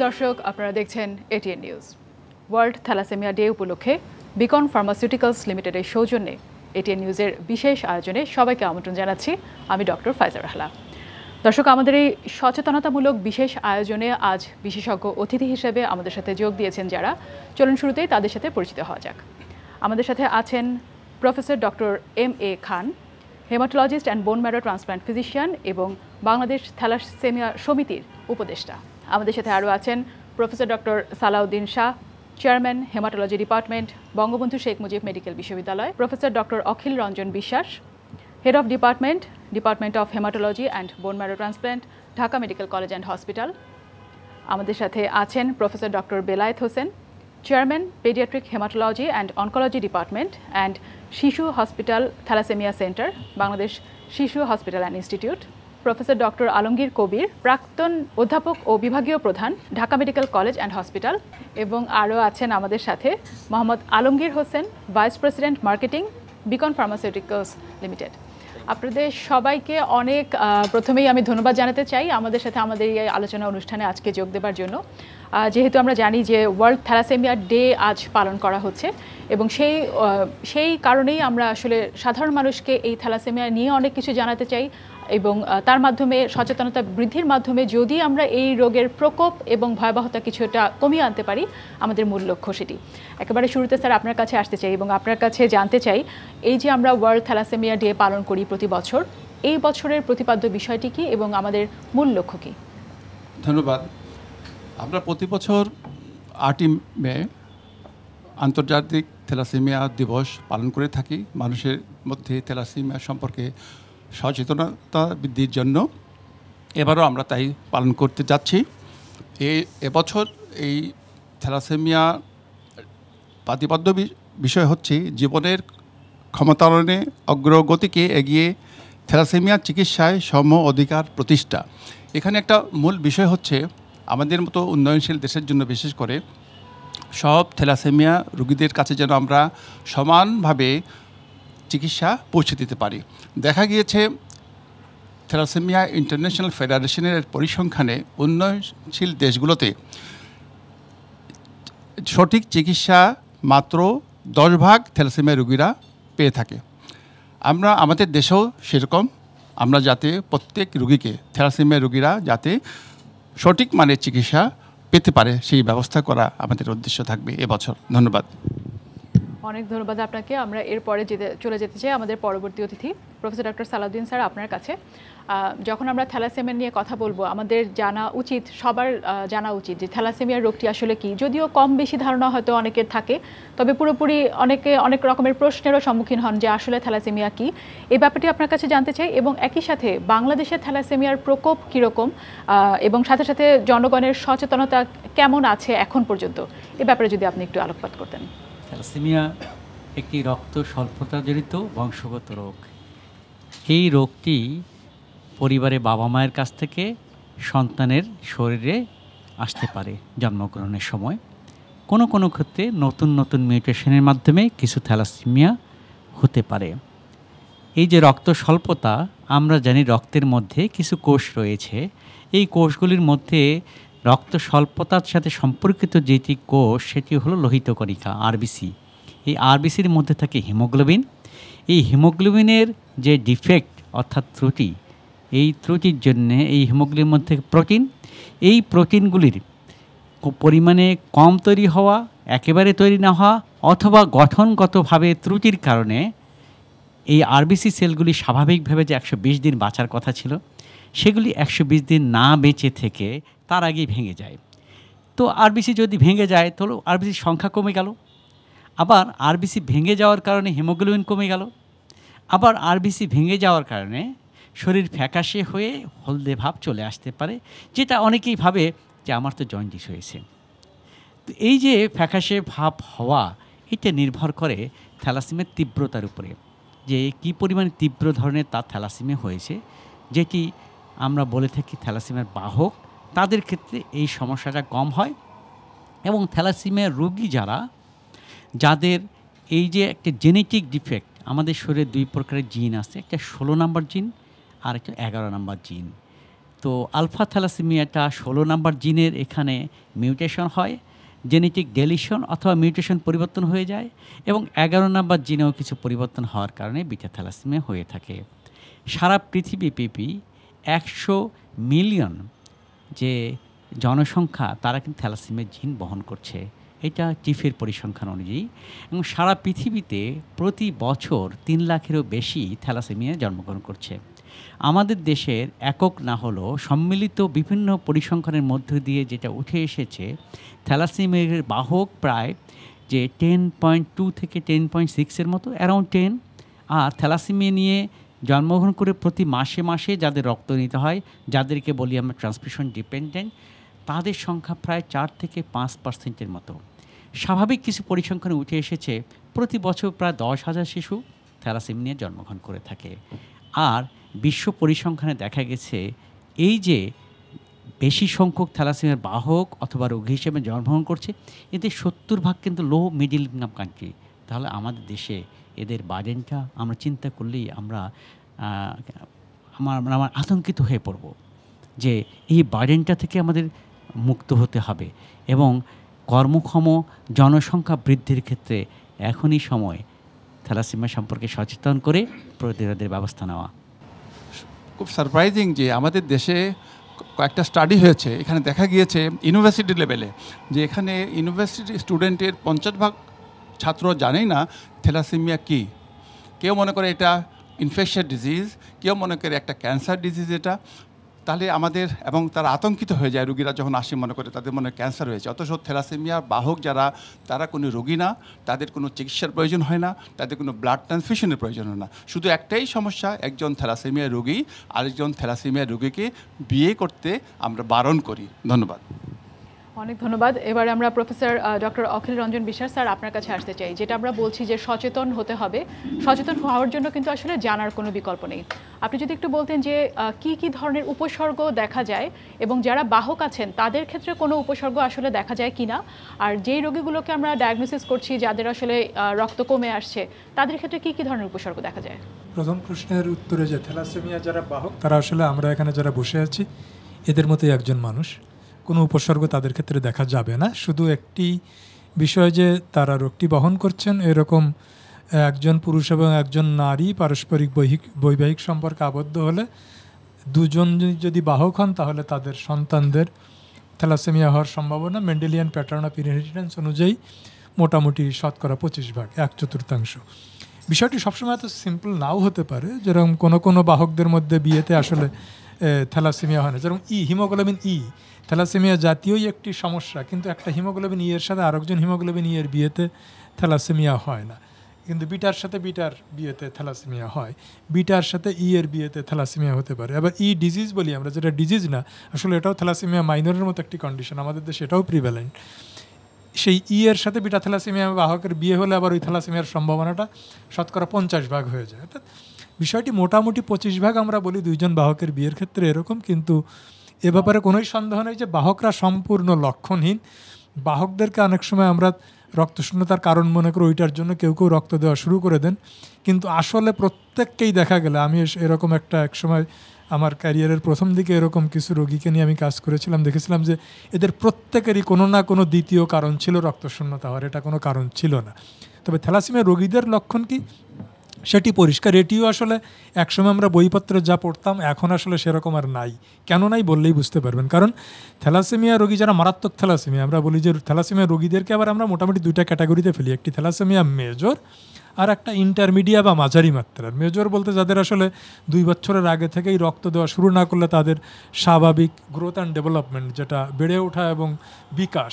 দর্শক, আপনারা দেখছেন ATN news. World thalassemia day উপলক্ষে বিকন ফার্মাসিউটিক্যালস লিমিটেডের সৌজন্যে এটিএন নিউজের বিশেষ আয়োজনে সবাইকে আমন্ত্রণ জানাচ্ছি। আমি ডক্টর ফাইজা রাহলা। দর্শক, আমাদের এই সচেতনতামূলক বিশেষ আয়োজনে আজ বিশেষজ্ঞ অতিথি হিসেবে আমাদের সাথে যোগ দিয়েছেন যারা, চলুন শুরুতেই তাদের সাথে পরিচিত হওয়া যাক। আমাদের সাথে আছেন professor doctor M A. Khan, hematologist and bone marrow transplant physician এবং বাংলাদেশ থ্যালাসেমিয়া সমিতির উপদেষ্টা। আমাদের সাথে আরও আছেন professor doctor Salauddin Shah, chairman hematology department, Bangabandhu Sheikh Mujib medical বিশ্ববিদ্যালয়, professor doctor Akhil Ranjan Biswas, head of department of hematology and bone marrow transplant, Dhaka medical college and hospital. আমাদের সাথে আছেন professor doctor Belayet Hossain, chairman pediatric hematology and oncology department and Shishu hospital thalassaemia centre, Bangladesh শিশু hospital and institute, professor doctor Alamgir Kabir, প্রাক্তন অধ্যাপক ও বিভাগীয় প্রধান, Dhaka medical college and hospital, এবং আরও আছেন আমাদের সাথে Mohammad Alamgir Hossain, vice president marketing, Beacon pharmaceuticals limited. আপনাদের সবাইকে অনেক প্রথমেই আমি ধন্যবাদ জানাতে চাই আমাদের সাথে আমাদের এই আলোচনা অনুষ্ঠানে আজকে যোগ দেবার জন্য। যেহেতু আমরা জানি যে ওয়ার্ল্ড থ্যালাসেমিয়া ডে আজ পালন করা হচ্ছে এবং সেই কারণেই আমরা আসলে সাধারণ মানুষকে এই থ্যালাসেমিয়া নিয়ে অনেক কিছু জানাতে চাই এবং তার মাধ্যমে সচেতনতা বৃদ্ধির মাধ্যমে যদি আমরা এই রোগের প্রকোপ এবং ভয়াবহতা কিছুটা কমিয়ে আনতে পারি, আমাদের মূল লক্ষ্য সেটি। একেবারে শুরুতে স্যার আপনার কাছে আসতে চাই এবং আপনার কাছে জানতে চাই, এই যে আমরা ওয়ার্ল্ড থ্যালাসেমিয়া ডে পালন করি প্রতি বছর, এই বছরের প্রতিপাদ্য বিষয়টি কী এবং আমাদের মূল লক্ষ্য কী? ধন্যবাদ। আমরা প্রতি বছর 8ই মে আন্তর্জাতিক থ্যালাসেমিয়া দিবস পালন করে থাকি, মানুষের মধ্যে থ্যালাসেমিয়া সম্পর্কে সচেতনতা বৃদ্ধির জন্য। এবারও আমরা তাই পালন করতে যাচ্ছি। এবছর এই থ্যালাসেমিয়া প্রতিপাদ্য বিষয় হচ্ছে জীবনের ক্ষমতায়নে অগ্রগতিকে এগিয়ে থ্যালাসেমিয়া চিকিৎসায় সম অধিকার প্রতিষ্ঠা। এখানে একটা মূল বিষয় হচ্ছে আমাদের মতো উন্নয়নশীল দেশের জন্য বিশেষ করে সব থ্যালাসেমিয়া রোগীদের কাছে যেন আমরা সমানভাবে চিকিৎসা পৌঁছে দিতে পারি। দেখা গিয়েছে থ্যালাসেমিয়া ইন্টারন্যাশনাল ফেডারেশনের পরিসংখ্যানে উন্নয়নশীল দেশগুলোতে সঠিক চিকিৎসা মাত্র 10% থ্যালাসেমিয়া রোগীরা পেয়ে থাকে। আমরা আমাদের দেশেও সেরকম, আমরা যাতে প্রত্যেক রোগীকে থ্যালাসেমিয়া রোগীরা যাতে সঠিক মানের চিকিৎসা পেতে পারে সেই ব্যবস্থা করা আমাদের উদ্দেশ্য থাকবে এবছর। ধন্যবাদ। অনেক ধন্যবাদ আপনাকে। আমরা এরপরে চলে যেতে চাই আমাদের পরবর্তী অতিথি প্রফেসর ডক্টর সালাউদ্দিন স্যার, আপনার কাছে। যখন আমরা থ্যালাসেমিয়া নিয়ে কথা বলবো, আমাদের জানা উচিত, সবার জানা উচিত যে থ্যালাসেমিয়ার রোগটি আসলে কি। যদিও কম বেশি ধারণা হয়তো অনেকের থাকে, তবে পুরোপুরি অনেকে অনেক রকমের প্রশ্নেরও সম্মুখীন হন যে আসলে থ্যালাসেমিয়া কি। এই ব্যাপারটি আপনার কাছে জানতে চাই এবং একই সাথে বাংলাদেশের থ্যালাসেমিয়ার প্রকোপ কীরকম এবং সাথে সাথে জনগণের সচেতনতা কেমন আছে এখন পর্যন্ত, এ ব্যাপারে যদি আপনি একটু আলোকপাত করতেন। থ্যালাসেমিয়া একটি রক্ত স্বল্পতাজনিত বংশগত রোগ। এই রোগটি পরিবারে বাবা মায়ের কাছ থেকে সন্তানের শরীরে আসতে পারে জন্মগ্রহণের সময়। কোনো কোনো ক্ষেত্রে নতুন নতুন মিউটেশনের মাধ্যমে কিছু থ্যালাসেমিয়া হতে পারে। এই যে রক্ত স্বল্পতা, আমরা জানি রক্তের মধ্যে কিছু কোষ রয়েছে। এই কোষগুলির মধ্যে রক্ত স্বল্পতার সাথে সম্পর্কিত যেটি কোষ সেটি হলো লোহিত কণিকা, আরবিসি। এই আরবিসির মধ্যে থাকে হিমোগ্লোবিন। এই হিমোগ্লোবিনের যে ডিফেক্ট অর্থাৎ ত্রুটি, এই ত্রুটির জন্যে এই হিমোগ্লোবিনের মধ্যে প্রোটিন, এই প্রোটিনগুলির পরিমাণে কম তৈরি হওয়া, একেবারে তৈরি না হওয়া অথবা গঠনগতভাবে ত্রুটির কারণে এই আরবিসি সেলগুলি স্বাভাবিকভাবে যে 120 দিন বাঁচার কথা ছিল, সেগুলি 120 দিন না বেঁচে থেকে তার আগেই ভেঙে যায়। তো আরবিসি যদি ভেঙে যায় তাহলে আরবিসির সংখ্যা কমে গেল। আবার আরবিসি ভেঙে যাওয়ার কারণে হিমোগ্লোবিন কমে গেল। আবার আরবিসি ভেঙে যাওয়ার কারণে শরীর ফ্যাকাশে হয়ে হলদে ভাব চলে আসতে পারে, যেটা অনেকেই ভাবে যে আমার তো জন্ডিস হয়েছে। তো এই যে ফ্যাকাশে ভাব হওয়া, এটা নির্ভর করে থ্যালাসেমিয়ার তীব্রতার উপরে, যে কী পরিমাণে তীব্র ধরনের তার থ্যালাসেমিয়া হয়েছে। যেটি আমরা বলে থাকি থ্যালাসেমিয়ার বাহক, তাদের ক্ষেত্রে এই সমস্যাটা কম হয়। এবং থ্যালাসেমিয়ার রোগী যাদের এই যে একটা জেনেটিক ডিফেক্ট, আমাদের শরীরে 2 প্রকারের জিন আছে, একটা 16 নম্বর জিন আর একটা 11 নম্বর জিন। তো তো আলফা থ্যালাসেমিয়াটা 16 নম্বর জিনের এখানে মিউটেশন হয়, জেনেটিক ডেলিশন অথবা মিউটেশন পরিবর্তন হয়ে যায়, এবং 11 নম্বর জিনেও কিছু পরিবর্তন হওয়ার কারণে বিটা থ্যালাসেমিয়া হয়ে থাকে। সারা পৃথিবীব্যাপী 100 মিলিয়ন যে জনসংখ্যা তারা কিন্তু থ্যালাসেমিয়া জিন বহন করছে, এটা টিফের পরিসংখ্যান অনুযায়ী। এবং সারা পৃথিবীতে প্রতি বছর 3 লাখেরও বেশি থ্যালাসেমিয়া জন্মগ্রহণ করছে। আমাদের দেশের একক না হলেও সম্মিলিত বিভিন্ন পরিসংখ্যানের মধ্য দিয়ে যেটা উঠে এসেছে, থ্যালাসেমিয়ার বাহক প্রায় যে 10.2 থেকে 10.6 মতো, অ্যারাউন্ড 10। আর থ্যালাসেমিয়া নিয়ে জন্মগ্রহণ করে প্রতি মাসে মাসে যাদের রক্ত নিতে হয়, যাদেরকে বলি আমরা ট্রান্সফিউশন ডিপেন্ডেন্ট, তাদের সংখ্যা প্রায় 4 থেকে 5% মতো। স্বাভাবিক কিছু পরিসংখ্যানে উঠে এসেছে প্রতি বছর প্রায় 10,000 শিশু থ্যালাসেমিয়া নিয়ে জন্মগ্রহণ করে থাকে। আর বিশ্ব পরিসংখ্যানে দেখা গেছে এই যে বেশি সংখ্যক থ্যালাসেমিয়ার বাহক অথবা রোগী হিসেবে জন্মগ্রহণ করছে, এদের 70% কিন্তু লো মিডিল ইনকাম কান্ট্রি। তাহলে আমাদের দেশে এদের বার্ডেনটা আমরা চিন্তা করলেই আমরা আমার আতঙ্কিত হয়ে পড়ব যে এই বার্ডেনটা থেকে আমাদের মুক্ত হতে হবে, এবং কর্মক্ষম জনসংখ্যা বৃদ্ধির ক্ষেত্রে এখনই সময় থ্যালাসেমিয়া সম্পর্কে সচেতন করে প্রতিরোধের ব্যবস্থা নেওয়া। খুব সারপ্রাইজিং যে আমাদের দেশে কয়েকটা স্টাডি হয়েছে, এখানে দেখা গিয়েছে ইউনিভার্সিটি লেভেলে যে এখানে ইউনিভার্সিটি স্টুডেন্টের 50% ছাত্র জানেই না থ্যালাসেমিয়া কী। কেউ মনে করে এটা ইনফেকশন ডিজিজ, কেউ মনে করে একটা ক্যান্সার ডিজিজ এটা। তাহলে আমাদের এবং তারা আতঙ্কিত হয়ে যায় রুগীরা যখন আসে, মনে করে তাদের মনে ক্যান্সার হয়েছে। অথচ থ্যালাসেমিয়ার বাহক যারা, তারা কোনো রোগী না, তাদের কোনো চিকিৎসার প্রয়োজন হয় না, তাদের কোনো ব্লাড ট্রান্সফিউশনের প্রয়োজন হয় না। শুধু একটাই সমস্যা, একজন থ্যালাসেমিয়া রোগী আরেকজন থ্যালাসেমিয়া রোগীকে বিয়ে করতে আমরা বারণ করি। ধন্যবাদ। অনেক ধন্যবাদ। এবারে আমরা প্রফেসর ডক্টর অখিল রঞ্জন বিশ্বাস স্যার আপনার কাছে আসতে চাই। যেটা আমরা বলছি যে সচেতন হতে হবে, সচেতন হওয়ার জন্য কিন্তু আসলে জানার কোনো বিকল্প নেই। আপনি যদি একটু বলতেন যে কি কি ধরনের উপসর্গ দেখা যায় এবং যারা বাহক আছেন তাদের ক্ষেত্রে কোনো উপসর্গ আসলে দেখা যায় কিনা, আর যেই রোগীগুলোকে আমরা ডায়াগনোসিস করছি যাদের আসলে রক্ত কমে আসছে, তাদের ক্ষেত্রে কি কি ধরনের উপসর্গ দেখা যায়? প্রথম প্রশ্নের উত্তরে যে থ্যালাসেমিয়া যারা বাহক, তারা আসলে আমরা এখানে যারা বসে আছি এদের মতোই একজন মানুষ। কোনো উপসর্গ তাদের ক্ষেত্রে দেখা যাবে না। শুধু একটি বিষয় যে তারা রোগটি বহন করছেন, এরকম একজন পুরুষ এবং একজন নারী পারস্পরিক বৈবাহিক সম্পর্কে আবদ্ধ হলে দুজন যদি বাহক হন, তাহলে তাদের সন্তানদের থ্যালাসেমিয়া হওয়ার সম্ভাবনা মেন্ডেলিয়ান প্যাটার্ন অফ ইনহেরিটেন্স অনুযায়ী মোটামুটি 25% 1/4। বিষয়টি সবসময় এত সিম্পল নাও হতে পারে। যেরকম কোনো বাহকদের মধ্যে বিয়েতে আসলে থ্যালাসেমিয়া হয় না। যেরকম হিমোগ্লোবিন থ্যালাসেমিয়া জাতীয়ই একটি সমস্যা, কিন্তু একটা হিমোগ্লোবিন এর সাথে আরেকজন হিমোগ্লোবিন এর বিয়েতে থ্যালাসেমিয়া হয় না। কিন্তু বিটার সাথে বিটার বিয়েতে থ্যালাসেমিয়া হয়, বিটার সাথে এর বিয়েতে থ্যালাসেমিয়া হতে পারে। আবার ডিজিজ বলি আমরা, যেটা ডিজিজ না, আসলে এটাও থ্যালাসেমিয়া মাইনরের মতো একটি কন্ডিশন, আমাদের দেশে এটাও প্রিভ্যালেন্ট। সেই এর সাথে বিটা থ্যালাসেমিয়া বাহকের বিয়ে হলে আবার ওই থ্যালাসেমিয়ার সম্ভাবনাটা 50% হয়ে যায়। অর্থাৎ বিষয়টি মোটামুটি 25% আমরা বলি 2 জন বাহকের বিয়ের ক্ষেত্রে এরকম। কিন্তু এ ব্যাপারে কোনোই সন্দেহ নেই যে বাহকরা সম্পূর্ণ লক্ষণহীন। বাহকদেরকে অনেক সময় আমরা রক্তশূন্যতার কারণ মনে করে ওইটার জন্য কেউ রক্ত দেওয়া শুরু করে দেন, কিন্তু আসলে প্রত্যেককেই দেখা গেলে, আমি এরকম এক সময় আমার ক্যারিয়ারের প্রথম দিকে এরকম কিছু রোগীকে নিয়ে আমি কাজ করেছিলাম, দেখেছিলাম যে এদের প্রত্যেকেরই কোনো না কোনো দ্বিতীয় কারণ ছিল রক্তশূন্যতা হওয়ার, এটা কোনো কারণ ছিল না। তবে থ্যালাসেমিয়া রোগীদের লক্ষণ কি সেটি পরিষ্কার। এটিও আসলে একসময় আমরা বইপত্রে যা পড়তাম, এখন আসলে সেরকম আর নাই। কেন নাই বললেই বুঝতে পারবেন। কারণ থ্যালাসেমিয়া রোগী যারা মারাত্মক থ্যালাসেমিয়া, আমরা বলি যে থ্যালাসেমিয়া রোগীদেরকে আবার আমরা মোটামুটি 2টা ক্যাটাগরিতে ফেলি। একটি থ্যালাসেমিয়া মেজর আর একটা ইন্টারমিডিয়া বা মাঝারি মাত্রার। মেজর বলতে যাদের আসলে 2 বছরের আগে থেকেই রক্ত দেওয়া শুরু না করলে তাদের স্বাভাবিক গ্রোথ অ্যান্ড ডেভেলপমেন্ট, যেটা বেড়ে ওঠা এবং বিকাশ,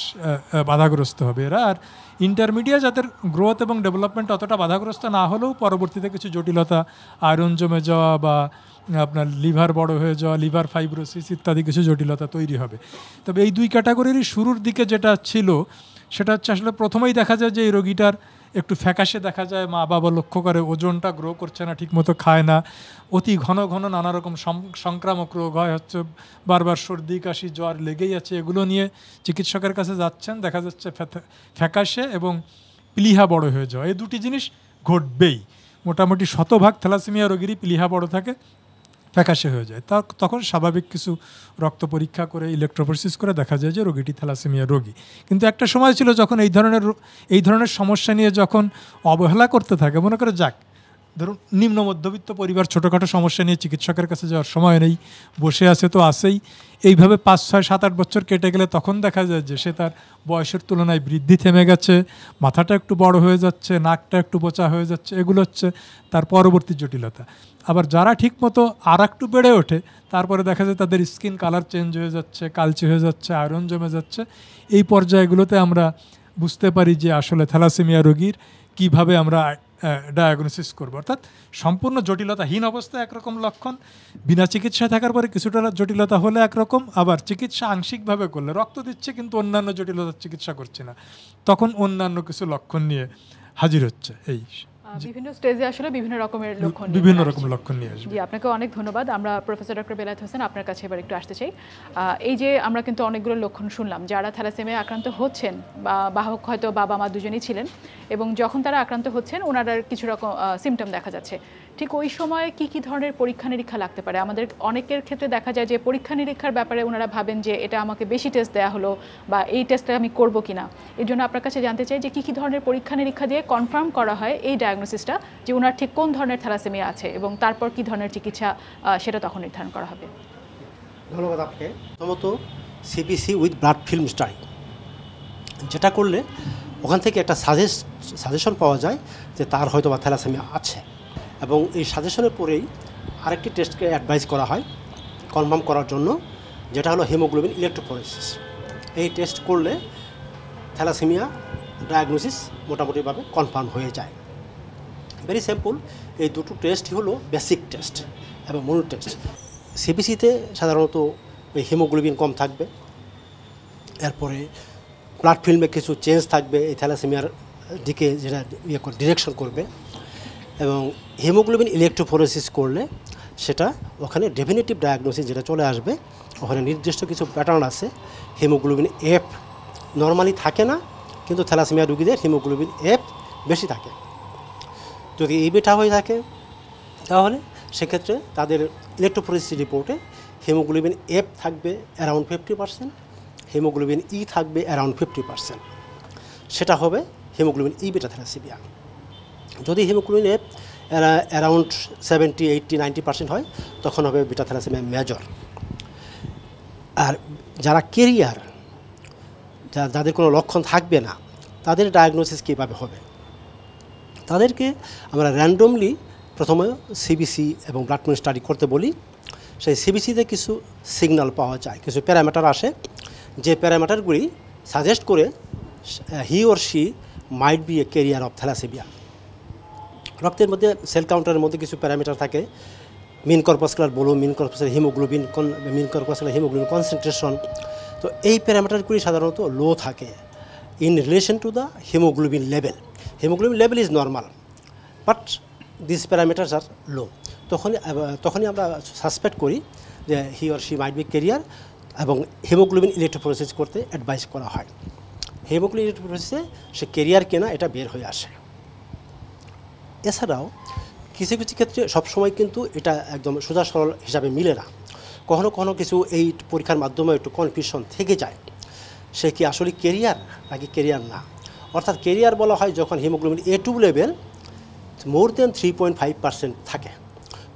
বাধাগ্রস্ত হবে এরা। আর ইন্টারমিডিয়া যাদের গ্রোথ এবং ডেভেলপমেন্ট অতটা বাধাগ্রস্ত না হলেও পরবর্তীতে কিছু জটিলতা, আয়রন জমে যাওয়া বা আপনার লিভার বড় হয়ে যাওয়া, লিভার ফাইব্রোসিস ইত্যাদি কিছু জটিলতা তৈরি হবে। তবে এই 2 ক্যাটাগরিরই শুরুর দিকে যেটা ছিল সেটা হচ্ছে আসলে প্রথমেই দেখা যায় যে এই রোগীটার একটু ফ্যাকাশে দেখা যায়, মা বাবা লক্ষ্য করে ওজনটা গ্রো করছে না, ঠিকমতো খায় না, অতি ঘন ঘন নানা রকম সংক্রামক রোগ হয়, হচ্ছে বারবার সর্দি কাশি জ্বর লেগেই আছে। এগুলো নিয়ে চিকিৎসকের কাছে যাচ্ছেন, দেখা যাচ্ছে ফ্যাকাশে এবং প্লিহা বড় হয়ে যাওয়া, এই 2টি জিনিস ঘটবেই। মোটামুটি 100% থ্যালাসেমিয়া রোগীরই প্লিহা বড় থাকে, ফ্যাকাশে হয়ে যায়। তখন স্বাভাবিক কিছু রক্ত পরীক্ষা করে ইলেকট্রোফোরেসিস করে দেখা যায় যে রোগীটি থ্যালাসেমিয়া রোগী। কিন্তু একটা সময় ছিল যখন এই ধরনের সমস্যা নিয়ে যখন অবহেলা করতে থাকে, মনে করে যাক ধরুন নিম্ন মধ্যবিত্ত পরিবার ছোটোখাটো সমস্যা নিয়ে চিকিৎসকের কাছে যাওয়ার সময় নেই, বসে আছে তো আছেই, এইভাবে 5, 6, 7, 8 বছর কেটে গেলে তখন দেখা যায় যে সে তার বয়সের তুলনায় বৃদ্ধি থেমে গেছে, মাথাটা একটু বড় হয়ে যাচ্ছে, নাকটা একটু বোচা হয়ে যাচ্ছে, এগুলো হচ্ছে তার পরবর্তী জটিলতা। আবার যারা ঠিকমতো আর একটু বেড়ে ওঠে তারপরে দেখা যায় তাদের স্কিন কালার চেঞ্জ হয়ে যাচ্ছে, কালচে হয়ে যাচ্ছে, আয়রন জমে যাচ্ছে। এই পর্যায়গুলোতে আমরা বুঝতে পারি যে আসলে থ্যালাসেমিয়া রোগীর কীভাবে আমরা ডায়াগনোসিস করবো। অর্থাৎ সম্পূর্ণ জটিলতাহীন অবস্থায় একরকম লক্ষণ, বিনা চিকিৎসায় থাকার পরে কিছুটা জটিলতা হলে একরকম, আবার চিকিৎসা আংশিকভাবে করলে রক্ত দিচ্ছে কিন্তু অন্যান্য জটিলতার চিকিৎসা করছে না, তখন অন্যান্য কিছু লক্ষণ নিয়ে হাজির হচ্ছে। এই বিভিন্ন স্টেজে আসলে বিভিন্ন রকমের লক্ষণ, বিভিন্ন রকম লক্ষণ নিয়ে আসবে। জি, আপনাকে অনেক ধন্যবাদ। আমরা প্রফেসর ডক্টর বেলায়েত হোসেন আপনার কাছে এবার একটু আসতে চাই। এই যে আমরা কিন্তু অনেকগুলো লক্ষণ শুনলাম, যারা থ্যালাসেমিয়া আক্রান্ত হচ্ছেন বা বাহক হয়তো বাবা মা দুজনেই ছিলেন, এবং যখন তারা আক্রান্ত হচ্ছেন ওনারা কিছু রকম সিমটম দেখা যাচ্ছে, ঠিক ওই সময় কি কি ধরনের পরীক্ষা নিরীক্ষা লাগতে পারে? আমাদের অনেকের ক্ষেত্রে দেখা যায় যে পরীক্ষা নিরীক্ষার ব্যাপারে ওনারা ভাবেন যে এটা আমাকে বেশি টেস্ট দেওয়া হলো বা এই টেস্টটা আমি করবো কিনা। এই জন্য আপনার কাছে জানতে চাই যে কী কী ধরনের পরীক্ষা নিরীক্ষা দিয়ে কনফার্ম করা হয় এই ডায়াগনোসিসটা যে ওনার ঠিক কোন ধরনের থ্যালাসেমিয়া আছে, এবং তারপর কী ধরনের চিকিৎসা সেটা তখন নির্ধারণ করা হবে। ধন্যবাদ আপনাকে। প্রথমত CPC with blood film study, যেটা করলে ওখান থেকে একটা সাজেশন পাওয়া যায় যে তার হয়তো বা থ্যালাসেমিয়া আছে, এবং এই সাজেশনের পরেই আরেকটি টেস্টকে অ্যাডভাইস করা হয় কনফার্ম করার জন্য, যেটা হলো হিমোগ্লোবিন ইলেকট্রোফোরেসিস। এই টেস্ট করলে থ্যালাসেমিয়া ডায়াগনোসিস মোটামুটিভাবে কনফার্ম হয়ে যায়। ভেরি সিম্পল, এই দুটো টেস্টই হলো বেসিক টেস্ট এবং মূল টেস্ট। সিপিসিতে সাধারণত ওই হিমোগ্লোবিন কম থাকবে, এরপরে ব্লাড ফিল্মে কিছু চেঞ্জ থাকবে এই থ্যালাসেমিয়ার দিকে, যেটা ডিরেকশন করবে, এবং হিমোগ্লোবিন ইলেকট্রোফোরেসিস করলে সেটা ওখানে ডেফিনেটিভ ডায়াগনোসিস যেটা চলে আসবে। ওখানে নির্দিষ্ট কিছু প্যাটার্ন আছে। হিমোগ্লোবিন এফ নর্মালি থাকে না, কিন্তু থ্যালাসেমিয়া রোগীদের হিমোগ্লোবিন এফ বেশি থাকে। যদি এই বেটা হয়ে থাকে তাহলে সেক্ষেত্রে তাদের ইলেকট্রোফোরেসিস রিপোর্টে হিমোগ্লোবিন এফ থাকবে অ্যারাউন্ড 50%, হিমোগ্লোবিন ই থাকবে অ্যারাউন্ড 50%। সেটা হবে হিমোগ্লোবিন ই বেটা থ্যালাসেমিয়া। যদি হিমোগ্লোবিন এফ অ্যারাউন্ড 70, 80, 90% হয় তখন হবে বেটা থ্যালাসেমিয়া মেজর। আর যারা কেরিয়ার, যাদের কোনো লক্ষণ থাকবে না, তাদের ডায়াগনোসিস কীভাবে হবে? তাদেরকে আমরা র্যান্ডমলি প্রথমে সিবিসি এবং ব্লাড ফিল্ম স্টাডি করতে বলি। সেই সিবিসিতে কিছু সিগন্যাল পাওয়া যায়, কিছু প্যারামিটার আসে, যে প্যারামিটারগুলি সাজেস্ট করে he or she might be a carrier of thalassemia. রক্তের মধ্যে সেল কাউন্টারের মধ্যে কিছু প্যারামিটার থাকে, mean corpuscular volume, mean corpuscular haemoglobin, mean corpuscular haemoglobin concentration. তো এই প্যারামিটারগুলি সাধারণত লো থাকে in relation to the haemoglobin level. Haemoglobin level is normal, but this parameters are low. তখনই আমরা সাসপেক্ট করি যে he or she might be carrier, এবং হিমোগ্লোবিন ইলেকট্রোফোরেসিস করতে অ্যাডভাইস করা হয়। হিমোগ্লোবিন ইলেকট্রোফোরেসিসে সে ক্যারিয়ার কিনা এটা বের হয়ে আসে। এছাড়াও কিছু কিছু ক্ষেত্রে সবসময় কিন্তু এটা একদম সোজা সরল হিসাবে মিলে না। কখনো কখনো কিছু এই পরীক্ষার মাধ্যমে একটু কনফিউশন থেকে যায়, সে কি আসলে ক্যারিয়ার নাকি ক্যারিয়ার না। অর্থাৎ ক্যারিয়ার বলা হয় যখন হিমোগ্লোবিন A2 লেভেল মোর দেন 3.5% থাকে,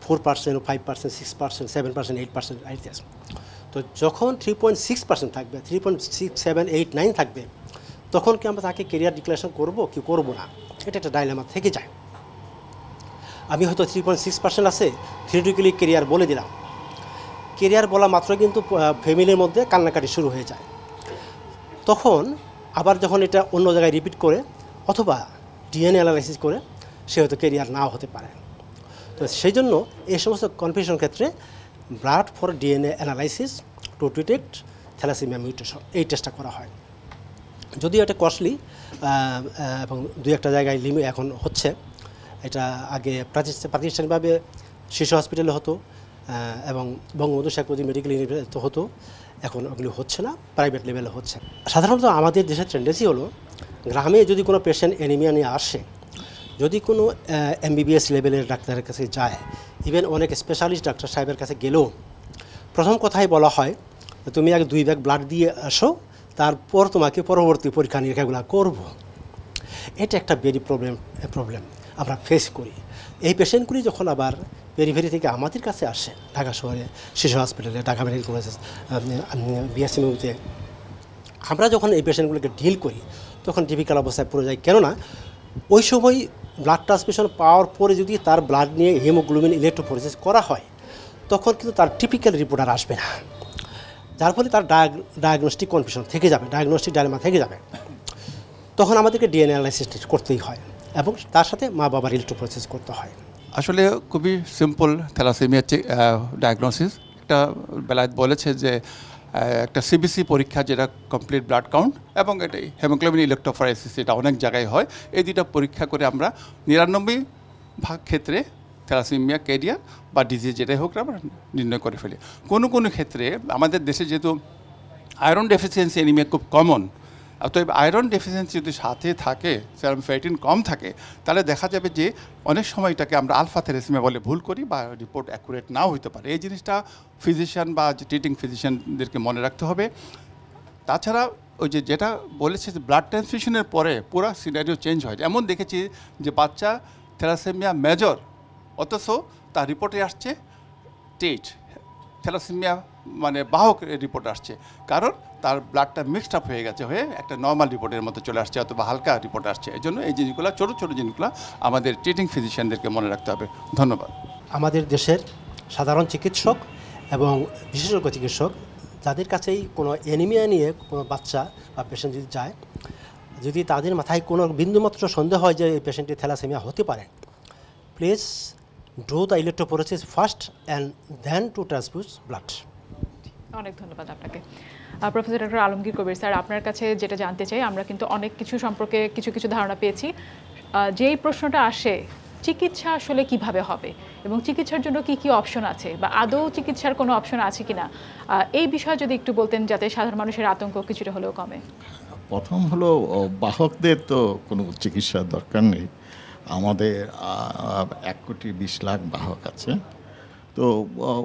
4%, 5%, 6%, 7%, 8% আইটিএস। তো যখন 3.6% থাকবে, 3.6, 7, 8, 9 থাকবে, তখন কি আমরা তাকে ক্যারিয়ার ডিক্লারেশন করবো কি করবো না, এটা একটা ডাইলেমা থেকে যায়। আমি হয়তো 3.6% আছে, থিওরিটিক্যালি ক্যারিয়ার বলে দিলাম। ক্যারিয়ার বলা মাত্র কিন্তু ফ্যামিলির মধ্যে কান্নাকাটি শুরু হয়ে যায়। তখন আবার যখন এটা অন্য জায়গায় রিপিট করে অথবা ডিএনএ অ্যানালাইসিস করে, সে হয়তো ক্যারিয়ার নাও হতে পারে। তো সেই জন্য এই সমস্ত কনফিউশন ক্ষেত্রে blood for DNA analysis to detect thalassemia mutation, এই টেস্টটা করা হয়। যদিও এটা কস্টলি এবং দুই একটা জায়গায় এখন হচ্ছে। এটা আগে প্রাতিষ্ঠানিকভাবে শিশু হসপিটালে হতো এবং বঙ্গবন্ধু শেখ মুজিব মেডিকেল ইউনিভার্সিটিতে হতো, এখন ওগুলি হচ্ছে না, প্রাইভেট লেভেলে হচ্ছে। সাধারণত আমাদের দেশের টেন্ডেন্সি হলো, গ্রামে যদি কোনো পেশেন্ট অ্যানিমিয়া নিয়ে আসে, যদি কোনো MBBS লেভেলের ডাক্তারের কাছে যায়, ইভেন অনেক স্পেশালিস্ট ডাক্তার সাহেবের কাছে গেলেও প্রথম কথাই বলা হয় তুমি আগে 2 ব্যাগ ব্লাড দিয়ে আসো, তারপর তোমাকে পরবর্তী পরীক্ষা নিরীক্ষাগুলো করব। এটা একটা ভেরি প্রবলেম আমরা ফেস করি। এই পেশেন্টগুলি যখন আবার পেরিফেরি থেকে আমাদের কাছে আসে, ঢাকা শহরে শিশু হসপিটালে, ঢাকা মেডিকেল কলেজ, বিএসএমইউতে, আমরা যখন এই পেশেন্টগুলোকে ডিল করি তখন ডিফিকাল্ট অবস্থায় পড়ে যায়। কেননা ওই সময় ব্লাড ট্রান্সমিশন পাওয়ার পরে যদি তার ব্লাড নিয়ে হিমোগ্লোবিন ইলেকট্রোফোরেসিস করা হয় তখন কিন্তু তার টিপিক্যাল রিপোর্ট আর আসবে না, যার ফলে তার ডায়াগনস্টিক কনফিউশন থেকে যাবে, ডায়াগনস্টিক ডায়লেমা থেকে যাবে। তখন আমাদেরকে ডিএনএ অ্যানালাইসিস করতেই হয় এবং তার সাথে মা বাবার ইলেকট্রোফোরেসিস করতে হয়। আসলে খুবই সিম্পল থ্যালাসেমিয়া ডায়াগনোসিস। একটা বেলায়েত বলেছে যে একটা সিবিসি পরীক্ষা যেটা কমপ্লিট ব্লাড কাউন্ট এবং এটা হেমোগ্লোবিন ইলেকট্রোফোরেসিস, এটা অনেক জায়গায় হয়। এই দুইটা পরীক্ষা করে আমরা 99% ক্ষেত্রে থ্যালাসেমিয়া ক্যারিয়ার বা ডিজিজ যেটাই হোক আমরা নির্ণয় করে ফেলি। কোনো ক্ষেত্রে আমাদের দেশে যেহেতু আয়রন ডেফিসিয়েন্সি অ্যানিমিয়া খুব কমন, অতএব আয়রন ডেফিসিয়েন্সি যদি সাথে থাকে, সেরাম ফেরিটিন কম থাকে, তাহলে দেখা যাবে যে অনেক সময় এটাকে আমরা আলফা থ্যালাসেমিয়া বলে ভুল করি বা রিপোর্ট অ্যাকুরেট নাও হতে পারে। এই জিনিসটা ফিজিশিয়ান বা ট্রিটিং ফিজিশিয়ানদেরকে মনে রাখতে হবে। তাছাড়া ওই যেটা বলেছে যে ব্লাড ট্রান্সফিউশনের পরে পুরো সিনারিও চেঞ্জ হয়। এমন দেখেছি যে বাচ্চা থ্যালাসেমিয়া মেজর অথচ তার রিপোর্টে আসছে টেট থ্যালাসেমিয়া মানে বাহক রিপোর্ট আসছে, কারণ তার ব্লাডটা মিক্সড আপ হয়ে গেছে, হয়ে একটা নর্মাল রিপোর্টের মতো চলে আসছে অথবা হালকা রিপোর্ট আসছে। এই জন্য এই জিনিসগুলো ছোটো ছোটো জিনিসগুলো আমাদের ট্রিটিং ফিজিশিয়ানদেরকে মনে রাখতে হবে। ধন্যবাদ। আমাদের দেশের সাধারণ চিকিৎসক এবং বিশেষজ্ঞ চিকিৎসক যাদের কাছেই কোনো অ্যানিমিয়া নিয়ে কোনো বাচ্চা বা পেশেন্ট যদি যায়, যদি তাদের মাথায় কোনো বিন্দুমাত্র সন্দেহ হয় যে এই পেশেন্টটি থ্যালাসেমিয়া হতে পারে, please do the electrophoresis first and then to transfuse blood. অনেক ধন্যবাদ আপনাকে। Professor doctor Alamgir Kabir sir, আপনার কাছে যেটা জানতে চাই, আমরা কিন্তু অনেক কিছু সম্পর্কে কিছু ধারণা পেয়েছি। যেই প্রশ্নটা আসে চিকিৎসা আসলে কিভাবে হবে এবং চিকিৎসার জন্য কি কি অপশন আছে বা আদৌ চিকিৎসার কোনো অপশন আছে কিনা, এই বিষয়ে যদি একটু বলতেন যাতে সাধারণ মানুষের আতঙ্ক কিছুটা হলেও কমে। প্রথম হলো বাহকদের তো কোনো চিকিৎসার দরকার নেই। আমাদের 1,20,00,000 বাহক আছে, তো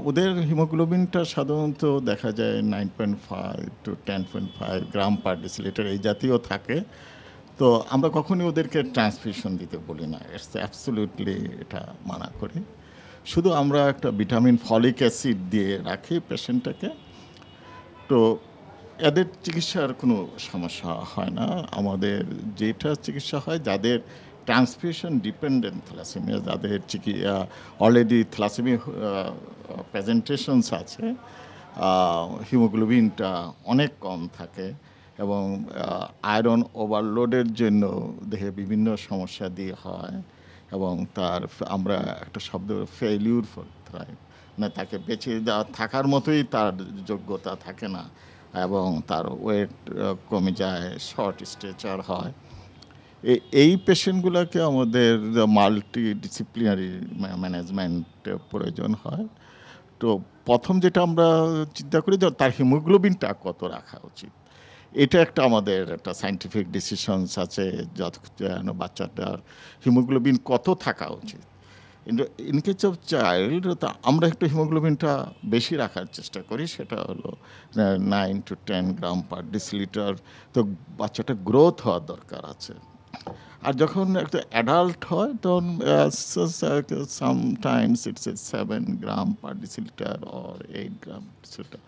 ওদের হিমোগ্লোবিনটা সাধারণত দেখা যায় 9.5 to 10.5 গ্রাম পার ডেসিলিটার এই জাতীয় থাকে। তো আমরা কখনোই ওদেরকে ট্রান্সফিউশন দিতে বলি না, ইটস অ্যাবসলিউটলি এটা মানা করি। শুধু আমরা একটা ভিটামিন ফলিক অ্যাসিড দিয়ে রাখি পেশেন্টটাকে, তো এদের চিকিৎসার কোনো সমস্যা হয় না। আমাদের যেটা চিকিৎসা হয় যাদের ট্রান্সফিউশন ডিপেন্ডেন্ট থ্যালাসেমিয়া, যাদের অলরেডি থ্যালাসেমিয়া প্রেজেন্টেশনস আছে, হিমোগ্লোবিনটা অনেক কম থাকে এবং আয়রন ওভারলোডের জন্য দেহে বিভিন্ন সমস্যা দিয়ে হয় এবং তার আমরা একটা শব্দ ফেইলিউর থ্রাইভ, মানে তাকে বেঁচে থাকার মতোই তার যোগ্যতা থাকে না এবং তার ওয়েট কমে যায়, শর্ট স্ট্রেচার হয়। এই পেশেন্টগুলোকে আমাদের মাল্টি ডিসিপ্লিনারি ম্যানেজমেন্ট প্রয়োজন হয়। তো প্রথম যেটা আমরা চিন্তা করি যে তার হিমোগ্লোবিনটা কত রাখা উচিত, এটা একটা আমাদের একটা সায়েন্টিফিক ডিসিশনস আছে, যেন বাচ্চাটার হিমোগ্লোবিন কত থাকা উচিত। কিন্তু ইন কেস অফ চাইল্ড আমরা একটু হিমোগ্লোবিনটা বেশি রাখার চেষ্টা করি, সেটা হলো 9 to 10 গ্রাম পার ডিসিলিটার। তো বাচ্চাটা গ্রোথ হওয়ার দরকার আছে। আর যখন একটা অ্যাডাল্ট হয় তখন sometimes it's 7 gram per decilitre or 8 gram decilitre.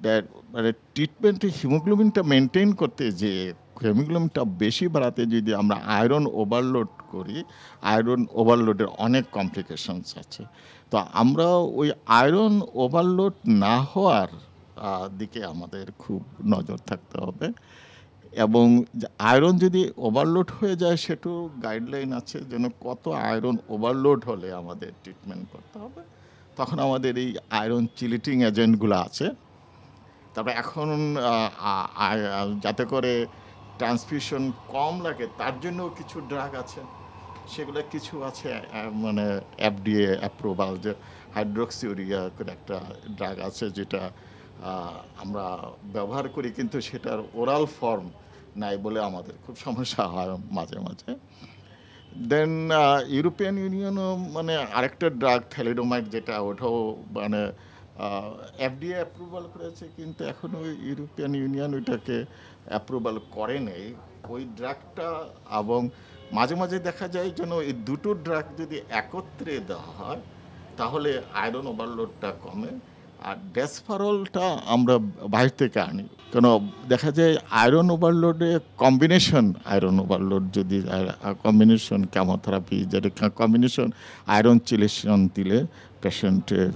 That মানে ট্রিটমেন্টে হিমোগ্লোবিনটা মেনটেন করতে যে হিমোগ্লোবিনটা বেশি বাড়াতে যদি আমরা আয়রন ওভারলোড করি, আয়রন ওভারলোডের অনেক কমপ্লিকেশনস আছে। তো আমরা ওই আয়রন ওভারলোড না হওয়ার দিকে আমাদের খুব নজর থাকতে হবে এবং আয়রন যদি ওভারলোড হয়ে যায় সেটাও গাইডলাইন আছে যেন কত আয়রন ওভারলোড হলে আমাদের ট্রিটমেন্ট করতে হবে। তখন আমাদের এই আয়রন চিলিটিং এজেন্টগুলো আছে। তারপরে এখন যাতে করে ট্রান্সফিউশন কম লাগে তার জন্য কিছু ড্রাগ আছে, সেগুলো কিছু আছে মানে FDA অ্যাপ্রুভাল, যে হাইড্রোক্সিউরিয়া করে একটা ড্রাগ আছে যেটা আমরা ব্যবহার করি, কিন্তু সেটার ওরাল ফর্ম নাই বলে আমাদের খুব সমস্যা হয় মাঝে মাঝে। দেন ইউরোপিয়ান ইউনিয়নও মানে আরেকটা ড্রাগ থ্যালিডোমাইড যেটা ওটাও মানে এফডিএ অ্যাপ্রুভাল করেছে, কিন্তু এখনও ইউরোপিয়ান ইউনিয়ন ওইটাকে অ্যাপ্রুভাল করে নেই ওই ড্রাগটা। এবং মাঝে মাঝে দেখা যায় যেন এই দুটো ড্রাগ যদি একত্রে দেওয়া হয় তাহলে আয়রন ওভারলোডটা কমে। আর ডেসফারলটা আমরা বাইরে থেকে আনি, কেন দেখা যায় আয়রন ওভারলোডে কম্বিনেশন আয়রন ওভারলোড যদি কম্বিনেশন কেমোথেরাপি যেটা কম্বিনেশন আয়রন চিলেশন দিলে পেশেন্টের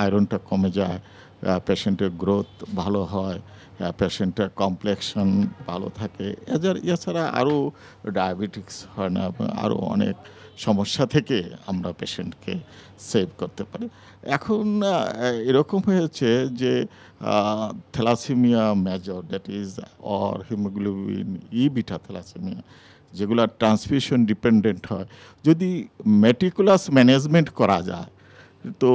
আয়রনটা কমে যায়, পেশেন্টের গ্রোথ ভালো হয়, পেশেন্টের কমপ্লেক্সন ভালো থাকে। এছাড়া আরও ডায়াবেটিক্স হয় না, আরও অনেক সমস্যা থেকে আমরা পেশেন্টকে সেভ করতে পারি। এখন এরকম হয়েছে যে thalassemia major that is or hemoglobin E beta thalassemia যেগুলো ট্রান্সফিউশন ডিপেন্ডেন্ট হয়, যদি মেটিকুলাস ম্যানেজমেন্ট করা যায় তো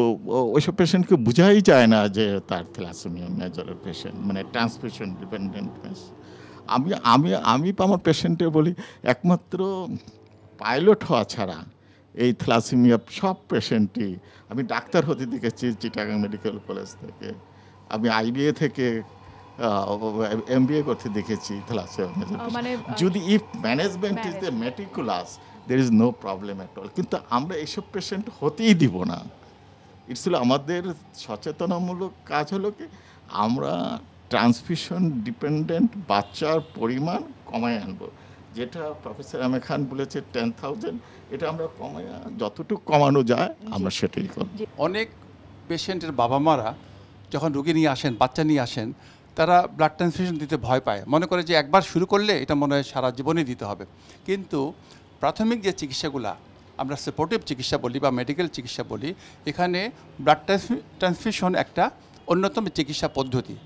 ওইসব পেশেন্টকে বোঝাই যায় না যে তার থ্যালাসেমিয়া মেজরের পেশেন্ট, মানে ট্রান্সফিউশন ডিপেন্ডেন্ট। আমি আমি আমি আমার পেশেন্টে বলি একমাত্র পাইলট হওয়া ছাড়া এই থ্যালাসেমিয়া সব পেশেন্টই, আমি ডাক্তার হতে দেখেছি চিটাগাং মেডিকেল কলেজ থেকে, আমি আইবিএ থেকে এমবিএ করতে দেখেছি থ্যালাসেমিয়া। যদি if management is the meticulous there is no problem at all, কিন্তু আমরা এইসব পেশেন্ট হতেই দিব না। ইটস হলো আমাদের সচেতনামূলক কাজ হলো কি আমরা ট্রান্সফিউশন ডিপেন্ডেন্ট বাচ্চার পরিমাণ কমায় আনবো, যেটা প্রফেসর আমের খান বলেছে 10,000, এটা আমরা কমায় যতটুকু কমানো যায় আমরা সেটাই করব। অনেক পেশেন্টের বাবা মারা যখন রোগী নিয়ে আসেন, বাচ্চা নিয়ে আসেন, তারা ব্লাড ট্রান্সফিউশন দিতে ভয় পায়, মনে করে যে একবার শুরু করলে এটা মনে হয় সারা জীবনই দিতে হবে। কিন্তু প্রাথমিক যে চিকিৎসাগুলা আমরা সাপোর্টিভ চিকিৎসা বলি বা মেডিকেল চিকিৎসা বলি, এখানে ব্লাড ট্রান্সফিউশন একটা অন্যতম চিকিৎসা পদ্ধতি,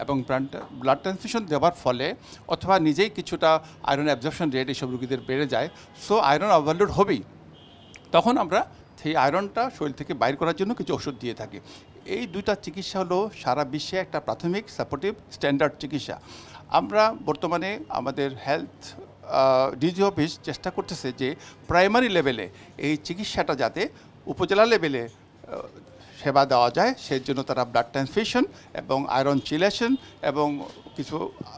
এবং ব্লাড ট্রান্সফিউশন দেওয়ার ফলে অথবা নিজেই কিছুটা আয়রন অ্যাবজর্পশন রেট এইসব রোগীদের বেড়ে যায়, সো আয়রন ওভারলোড হবেই। তখন আমরা সেই আয়রনটা শরীর থেকে বাইর করার জন্য কিছু ওষুধ দিয়ে থাকি। এই দুইটা চিকিৎসা হলো সারা বিশ্বে একটা প্রাথমিক সাপোর্টিভ স্ট্যান্ডার্ড চিকিৎসা। আমরা বর্তমানে আমাদের হেলথ ডিজি অফিস চেষ্টা করতেছে যে প্রাইমারি লেভেলে এই চিকিৎসাটা যাতে উপজেলা লেভেলে সেবা দেওয়া যায়, সেই জন্য তারা ব্লাড ট্রান্সফিউশন এবং আয়রন চিলেশন এবং কিছু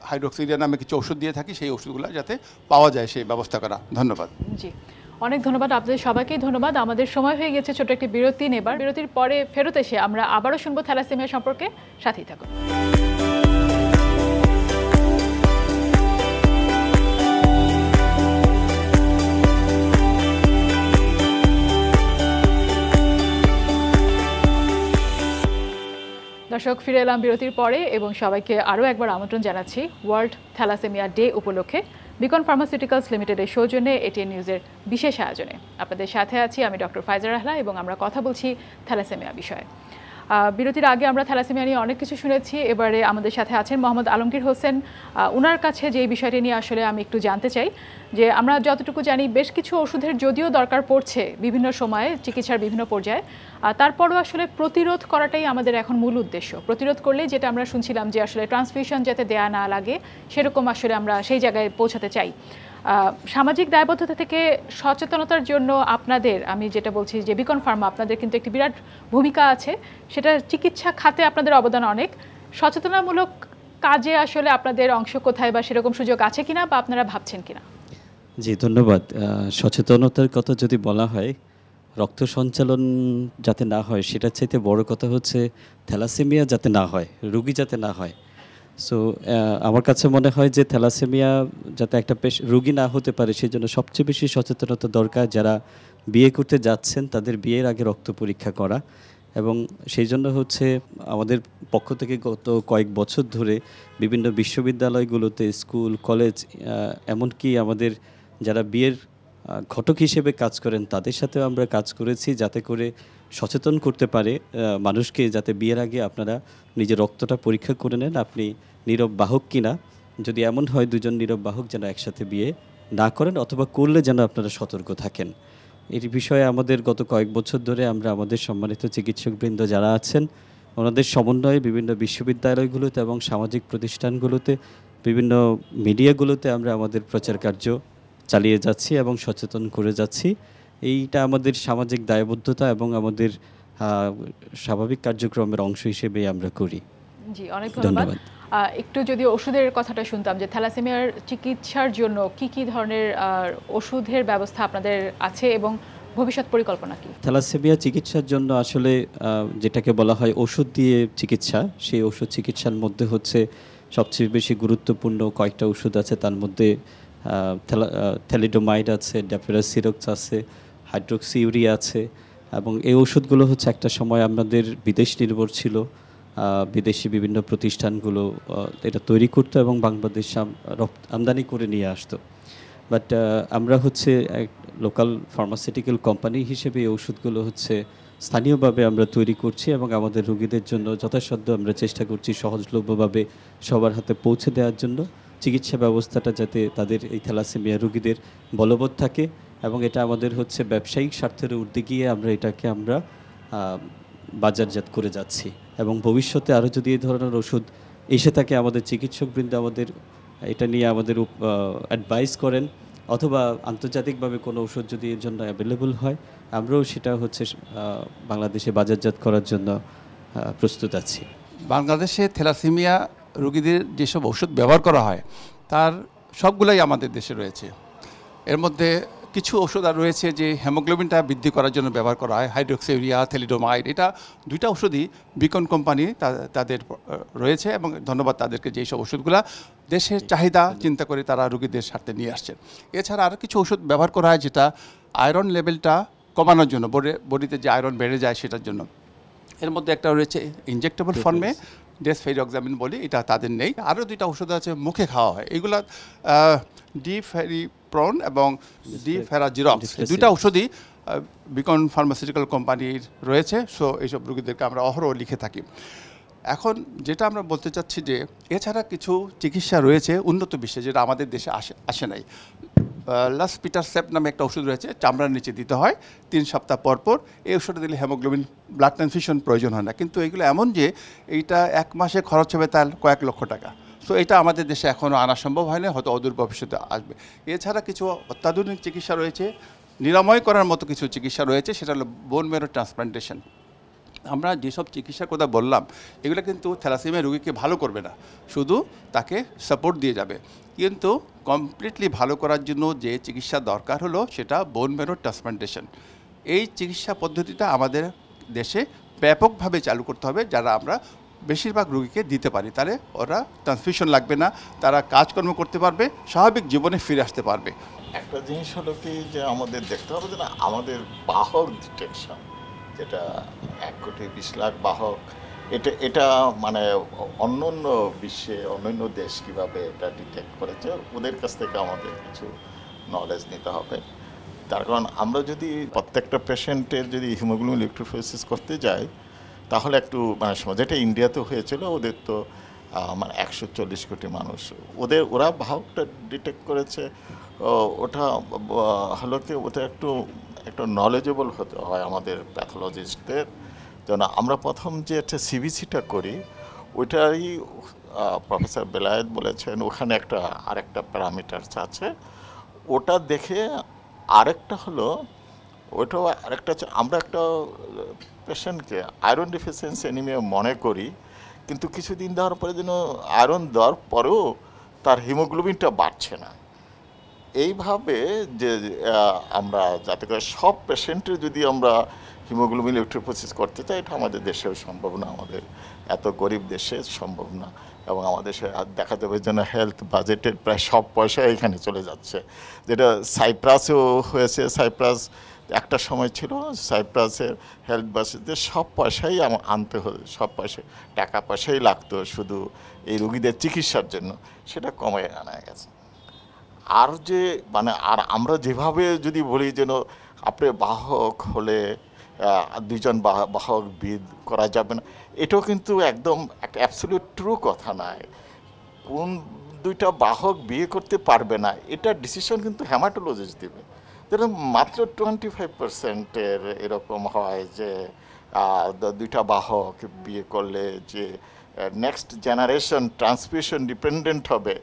হাইড্রোক্সিডিয়া নামে কিছু ওষুধ দিয়ে থাকি, সেই ওষুধগুলো যাতে পাওয়া যায় সেই ব্যবস্থা করা। ধন্যবাদ। জি, অনেক ধন্যবাদ আপনাদের সবাইকেই ধন্যবাদ। আমাদের সময় হয়ে গেছে ছোট একটি বিরতি নেবার। বিরতির পরে ফেরত এসে আমরা আবারও শুনবো থ্যালাসেমিয়া সম্পর্কে। সাথেই থাকুন। দর্শক, ফিরে এলাম বিরতির পরে এবং সবাইকে আরও একবার আমন্ত্রণ জানাচ্ছি ওয়ার্ল্ড থ্যালাসেমিয়া ডে উপলক্ষে বিকন ফার্মাসিউটিক্যালস লিমিটেডের সৌজন্যে এটিএন নিউজের বিশেষ আয়োজনে আপনাদের সাথে আছি আমি ডক্টর ফাইজার রাহলা এবং আমরা কথা বলছি থ্যালাসেমিয়া বিষয়ে। বিরতির আগে আমরা থ্যালাসেমিয়া নিয়ে অনেক কিছু শুনেছি। এবারে আমাদের সাথে আছেন মোহাম্মদ আলমগীর হোসেন। ওনার কাছে যে বিষয়টি নিয়ে আসলে আমি একটু জানতে চাই যে আমরা যতটুকু জানি বেশ কিছু ওষুধের যদিও দরকার পড়ছে বিভিন্ন সময়ে চিকিৎসার বিভিন্ন পর্যায়ে, তারপরও আসলে প্রতিরোধ করাটাই আমাদের এখন মূল উদ্দেশ্য। প্রতিরোধ করলেই যেটা আমরা শুনছিলাম যে আসলে ট্রান্সফিউশন যাতে দেয়া না লাগে সেরকম আসলে আমরা সেই জায়গায় পৌঁছাতে চাই। সামাজিক দায়বদ্ধতা থেকে সচেতনতার জন্য আপনাদের, আমি যেটা বলছি যে বিকন ফার্মা আপনাদের কিন্তু একটি বিরাট ভূমিকা আছে, সেটা চিকিৎসা খাতে আপনাদের অবদান অনেক। সচেতনামূলক কাজে আসলে আপনাদের অংশ কোথায় বা সেরকম সুযোগ আছে কিনা বা আপনারা ভাবছেন কিনা? জি ধন্যবাদ। সচেতনতার কথা যদি বলা হয়, রক্ত সঞ্চালন যাতে না হয় সেটার চাইতে বড় কথা হচ্ছে থ্যালাসেমিয়া যাতে না হয়, রোগী যাতে না হয়। সো আমার কাছে মনে হয় যে থ্যালাসেমিয়া যাতে একটা রোগী না হতে পারে সেই জন্য সবচেয়ে বেশি সচেতনতা দরকার যারা বিয়ে করতে যাচ্ছেন তাদের বিয়ের আগে রক্ত পরীক্ষা করা। এবং সেই জন্য হচ্ছে আমাদের পক্ষ থেকে গত কয়েক বছর ধরে বিভিন্ন বিশ্ববিদ্যালয়গুলোতে, স্কুল, কলেজ, এমনকি আমাদের যারা বিয়ের ঘটক হিসেবে কাজ করেন তাদের সাথেও আমরা কাজ করেছি যাতে করে সচেতন করতে পারে মানুষকে, যাতে বিয়ের আগে আপনারা নিজের রক্তটা পরীক্ষা করে নেন আপনি নীরব বাহক কিনা। যদি এমন হয় দুজন নীরব বাহক যেন একসাথে বিয়ে না করেন, অথবা করলে যেন আপনারা সতর্ক থাকেন। এই বিষয়ে আমাদের গত কয়েক বছর ধরে আমরা আমাদের সম্মানিত চিকিৎসকবৃন্দ যারা আছেন ওনাদের সমন্বয়ে বিভিন্ন বিশ্ববিদ্যালয়গুলোতে এবং সামাজিক প্রতিষ্ঠানগুলোতে, বিভিন্ন মিডিয়াগুলোতে আমরা আমাদের প্রচার কার্য চালিয়ে যাচ্ছি এবং সচেতন করে যাচ্ছি। এইটা আমাদের সামাজিক দায়বদ্ধতা এবং আমাদের স্বাভাবিক কার্যক্রমের অংশ হিসেবে আমরা করি। জি, অনেক ধন্যবাদ। একটু যদি ওষুধের কথাটা শুনতাম যে থ্যালাসেমিয়ার চিকিৎসার জন্য কি কি ধরনের ওষুধের ব্যবস্থা আপনাদের আছে এবং ভবিষ্যৎ পরিকল্পনা কি? থ্যালাসেমিয়া চিকিৎসার জন্য আসলে যেটাকে বলা হয় ওষুধ দিয়ে চিকিৎসা, সেই ওষুধ চিকিৎসার মধ্যে হচ্ছে সবচেয়ে বেশি গুরুত্বপূর্ণ কয়েকটা ওষুধ আছে। তার মধ্যে থ্যালিডোমাইড আছে, ড্যাপিরাসিরক্স আছে, হাইড্রোক্সিউরিয়া আছে, এবং এই ওষুধগুলো হচ্ছে একটা সময় আমাদের বিদেশ নির্ভর ছিল। বিদেশি বিভিন্ন প্রতিষ্ঠানগুলো এটা তৈরি করতো এবং বাংলাদেশ আমদানি করে নিয়ে আসতো। বাট আমরা হচ্ছে এক লোকাল ফার্মাসিউটিক্যাল কোম্পানি হিসেবে এই ওষুধগুলো হচ্ছে স্থানীয়ভাবে আমরা তৈরি করছি এবং আমাদের রোগীদের জন্য যথাসাধ্য আমরা চেষ্টা করছি সহজলভ্যভাবে সবার হাতে পৌঁছে দেওয়ার জন্য। চিকিৎসা ব্যবস্থাটা যাতে তাদের এই থ্যালাসেমিয়া রোগীদের বলবৎ থাকে, এবং এটা আমাদের হচ্ছে ব্যবসায়িক স্বার্থের ঊর্ধ্বে গিয়ে আমরা বাজারজাত করে যাচ্ছি। এবং ভবিষ্যতে আরও যদি এই ধরনের ওষুধ এসে থাকে, আমাদের চিকিৎসকবৃন্দ আমাদের এটা নিয়ে আমাদের অ্যাডভাইস করেন, অথবা আন্তর্জাতিকভাবে কোনো ওষুধ যদি এর জন্য অ্যাভেলেবল হয়, আমরাও সেটা হচ্ছে বাংলাদেশে বাজারজাত করার জন্য প্রস্তুত আছি। বাংলাদেশে থ্যালাসেমিয়া রোগীদের যেসব ওষুধ ব্যবহার করা হয় তার সবগুলাই আমাদের দেশে রয়েছে। এর মধ্যে কিছু ওষুধ আর রয়েছে যে হেমোগ্লোবিনটা বৃদ্ধি করার জন্য ব্যবহার করা হয়, হাইড্রোক্সিউরিয়া, থ্যালিডোমাইড। এটা দুইটা ওষুধই বিকন কোম্পানি তাদের রয়েছে, এবং ধন্যবাদ তাদেরকে যে সব ওষুধগুলো দেশের চাহিদা চিন্তা করে তারা রোগীদের স্বার্থে নিয়ে আসছেন। এছাড়া আরও কিছু ওষুধ ব্যবহার করা হয় যেটা আয়রন লেভেলটা কমানোর জন্য, বডিতে যে আয়রন বেড়ে যায় সেটার জন্য। এর মধ্যে একটা রয়েছে ইনজেক্টেবল ফর্মে, ডেসফেরিওক্সামিন বলি, এটা তাদের নেই। আরও দুইটা ওষুধ আছে মুখে খাওয়া হয়, এগুলো ডিফেরিপ্রন এবং ডিফেরাজিরক্স। দুইটা ওষুধই বিকন ফার্মাসিউটিক্যাল কোম্পানির রয়েছে। সো এইসব রোগীদেরকে আমরা অহরহ লিখে থাকি। এখন যেটা আমরা বলতে চাচ্ছি যে এছাড়া কিছু চিকিৎসা রয়েছে উন্নত বিশ্বে, যেটা আমাদের দেশে আসে নাই। লাসপিটারসেপ্ট নামে একটা ওষুধ রয়েছে, চামড়ার নিচে দিতে হয় 3 সপ্তাহ পর পর। এই ওষুধটা দিলে হেমোগ্লোবিন ব্লাড ট্রান্সফিউশন প্রয়োজন হয় না, কিন্তু এইগুলো এমন যে এইটা 1 মাসে খরচ হবে তার কয়েক লক্ষ টাকা। সো এটা আমাদের দেশে এখনও আনা সম্ভব হয় না, হয়তো অদূর ভবিষ্যতে আসবে। এছাড়া কিছু অত্যাধুনিক চিকিৎসা রয়েছে, নিরাময় করার মতো কিছু চিকিৎসা রয়েছে, সেটা হলো বোন ম্যারো ট্রান্সপ্লান্টেশন। আমরা যেসব চিকিৎসার কথা বললাম এগুলো কিন্তু থ্যালাসেমিয়া রোগীকে ভালো করবে না, শুধু তাকে সাপোর্ট দিয়ে যাবে। কিন্তু কমপ্লিটলি ভালো করার জন্য যে চিকিৎসা দরকার হলো সেটা বোন ম্যারো ট্রান্সপ্লান্টেশন। এই চিকিৎসা পদ্ধতিটা আমাদের দেশে ব্যাপকভাবে চালু করতে হবে, যারা আমরা বেশিরভাগ রোগীকে দিতে পারি। তাহলে ওরা ট্রান্সফিউশন লাগবে না, তারা কাজকর্ম করতে পারবে, স্বাভাবিক জীবনে ফিরে আসতে পারবে। একটা জিনিস হলো কি যে আমাদের দেখতে হবে যে না, আমাদের বাহক ডিটেকশন, যেটা 1,20,00,000 বাহক, এটা মানে অন্য বিশ্বে অন্যান্য দেশ কীভাবে এটা ডিটেক্ট করেছে ওদের কাছ থেকে আমাদের কিছু নলেজ নিতে হবে। তার কারণ আমরা যদি প্রত্যেকটা পেশেন্টের যদি হিমোগ্লোবিন ইলেকট্রোফোরেসিস করতে যাই তাহলে একটু মানে যেটা ইন্ডিয়াতে হয়েছিল, ওদের তো মানে 140 কোটি মানুষ, ওরা বাহকটা ডিটেক্ট করেছে। ওটা হলো কি ওটা একটু নলেজেবল হতে হয় আমাদের প্যাথোলজিস্টদের যেন। আমরা প্রথম যে একটা সিবিসিটা করি ওইটাই প্রফেসর বেলায়েত বলেছেন, ওখানে আরেকটা প্যারামিটারস আছে, ওটা দেখে আরেকটা হলো ওইটাও আরেকটা, আমরা একটা পেশেন্টকে আয়রন ডিফিসিয়েন্সি অ্যানিমিয়া মনে করি, কিন্তু কিছুদিন দেওয়ার পরে যেন আয়রন দেওয়ার পরেও তার হিমোগ্লোবিনটা বাড়ছে না। এইভাবে যে আমরা যাতে করে সব পেশেন্টের যদি আমরা হিমোগ্লোবিন ইলেকট্রোফোরেসিস করতে চাই, এটা আমাদের দেশেও সম্ভব না, আমাদের এত গরিব দেশে সম্ভব না। এবং আমাদের দেখা যাবে যেন হেলথ বাজেটের প্রায় সব পয়সা এখানে চলে যাচ্ছে, যেটা সাইপ্রাসেও হয়েছে। সাইপ্রাস একটা সময় ছিল সাইপ্রাসের হেলথ বাজেটে সব পয়সাই আনতে হতো, সব টাকা পয়সাই লাগতো শুধু এই রোগীদের চিকিৎসার জন্য, সেটা কমে আনা গেছে। আর যে মানে আর আমরা যেভাবে যদি বলি যেন আপনি বাহক হলে 2জন বাহক বিয়ে করা যাবে না, এটাও কিন্তু একদম একটা অ্যাবসলিউট ট্রু কথা নয়। কোন 2টা বাহক বিয়ে করতে পারবে না এটা ডিসিশন কিন্তু হেমাটোলজিস্ট দেবে। যেরকম মাত্র 25% এরকম হয় যে 2টা বাহক বিয়ে করলে যে নেক্সট জেনারেশন ট্রান্সমিশন ডিপেন্ডেন্ট হবে,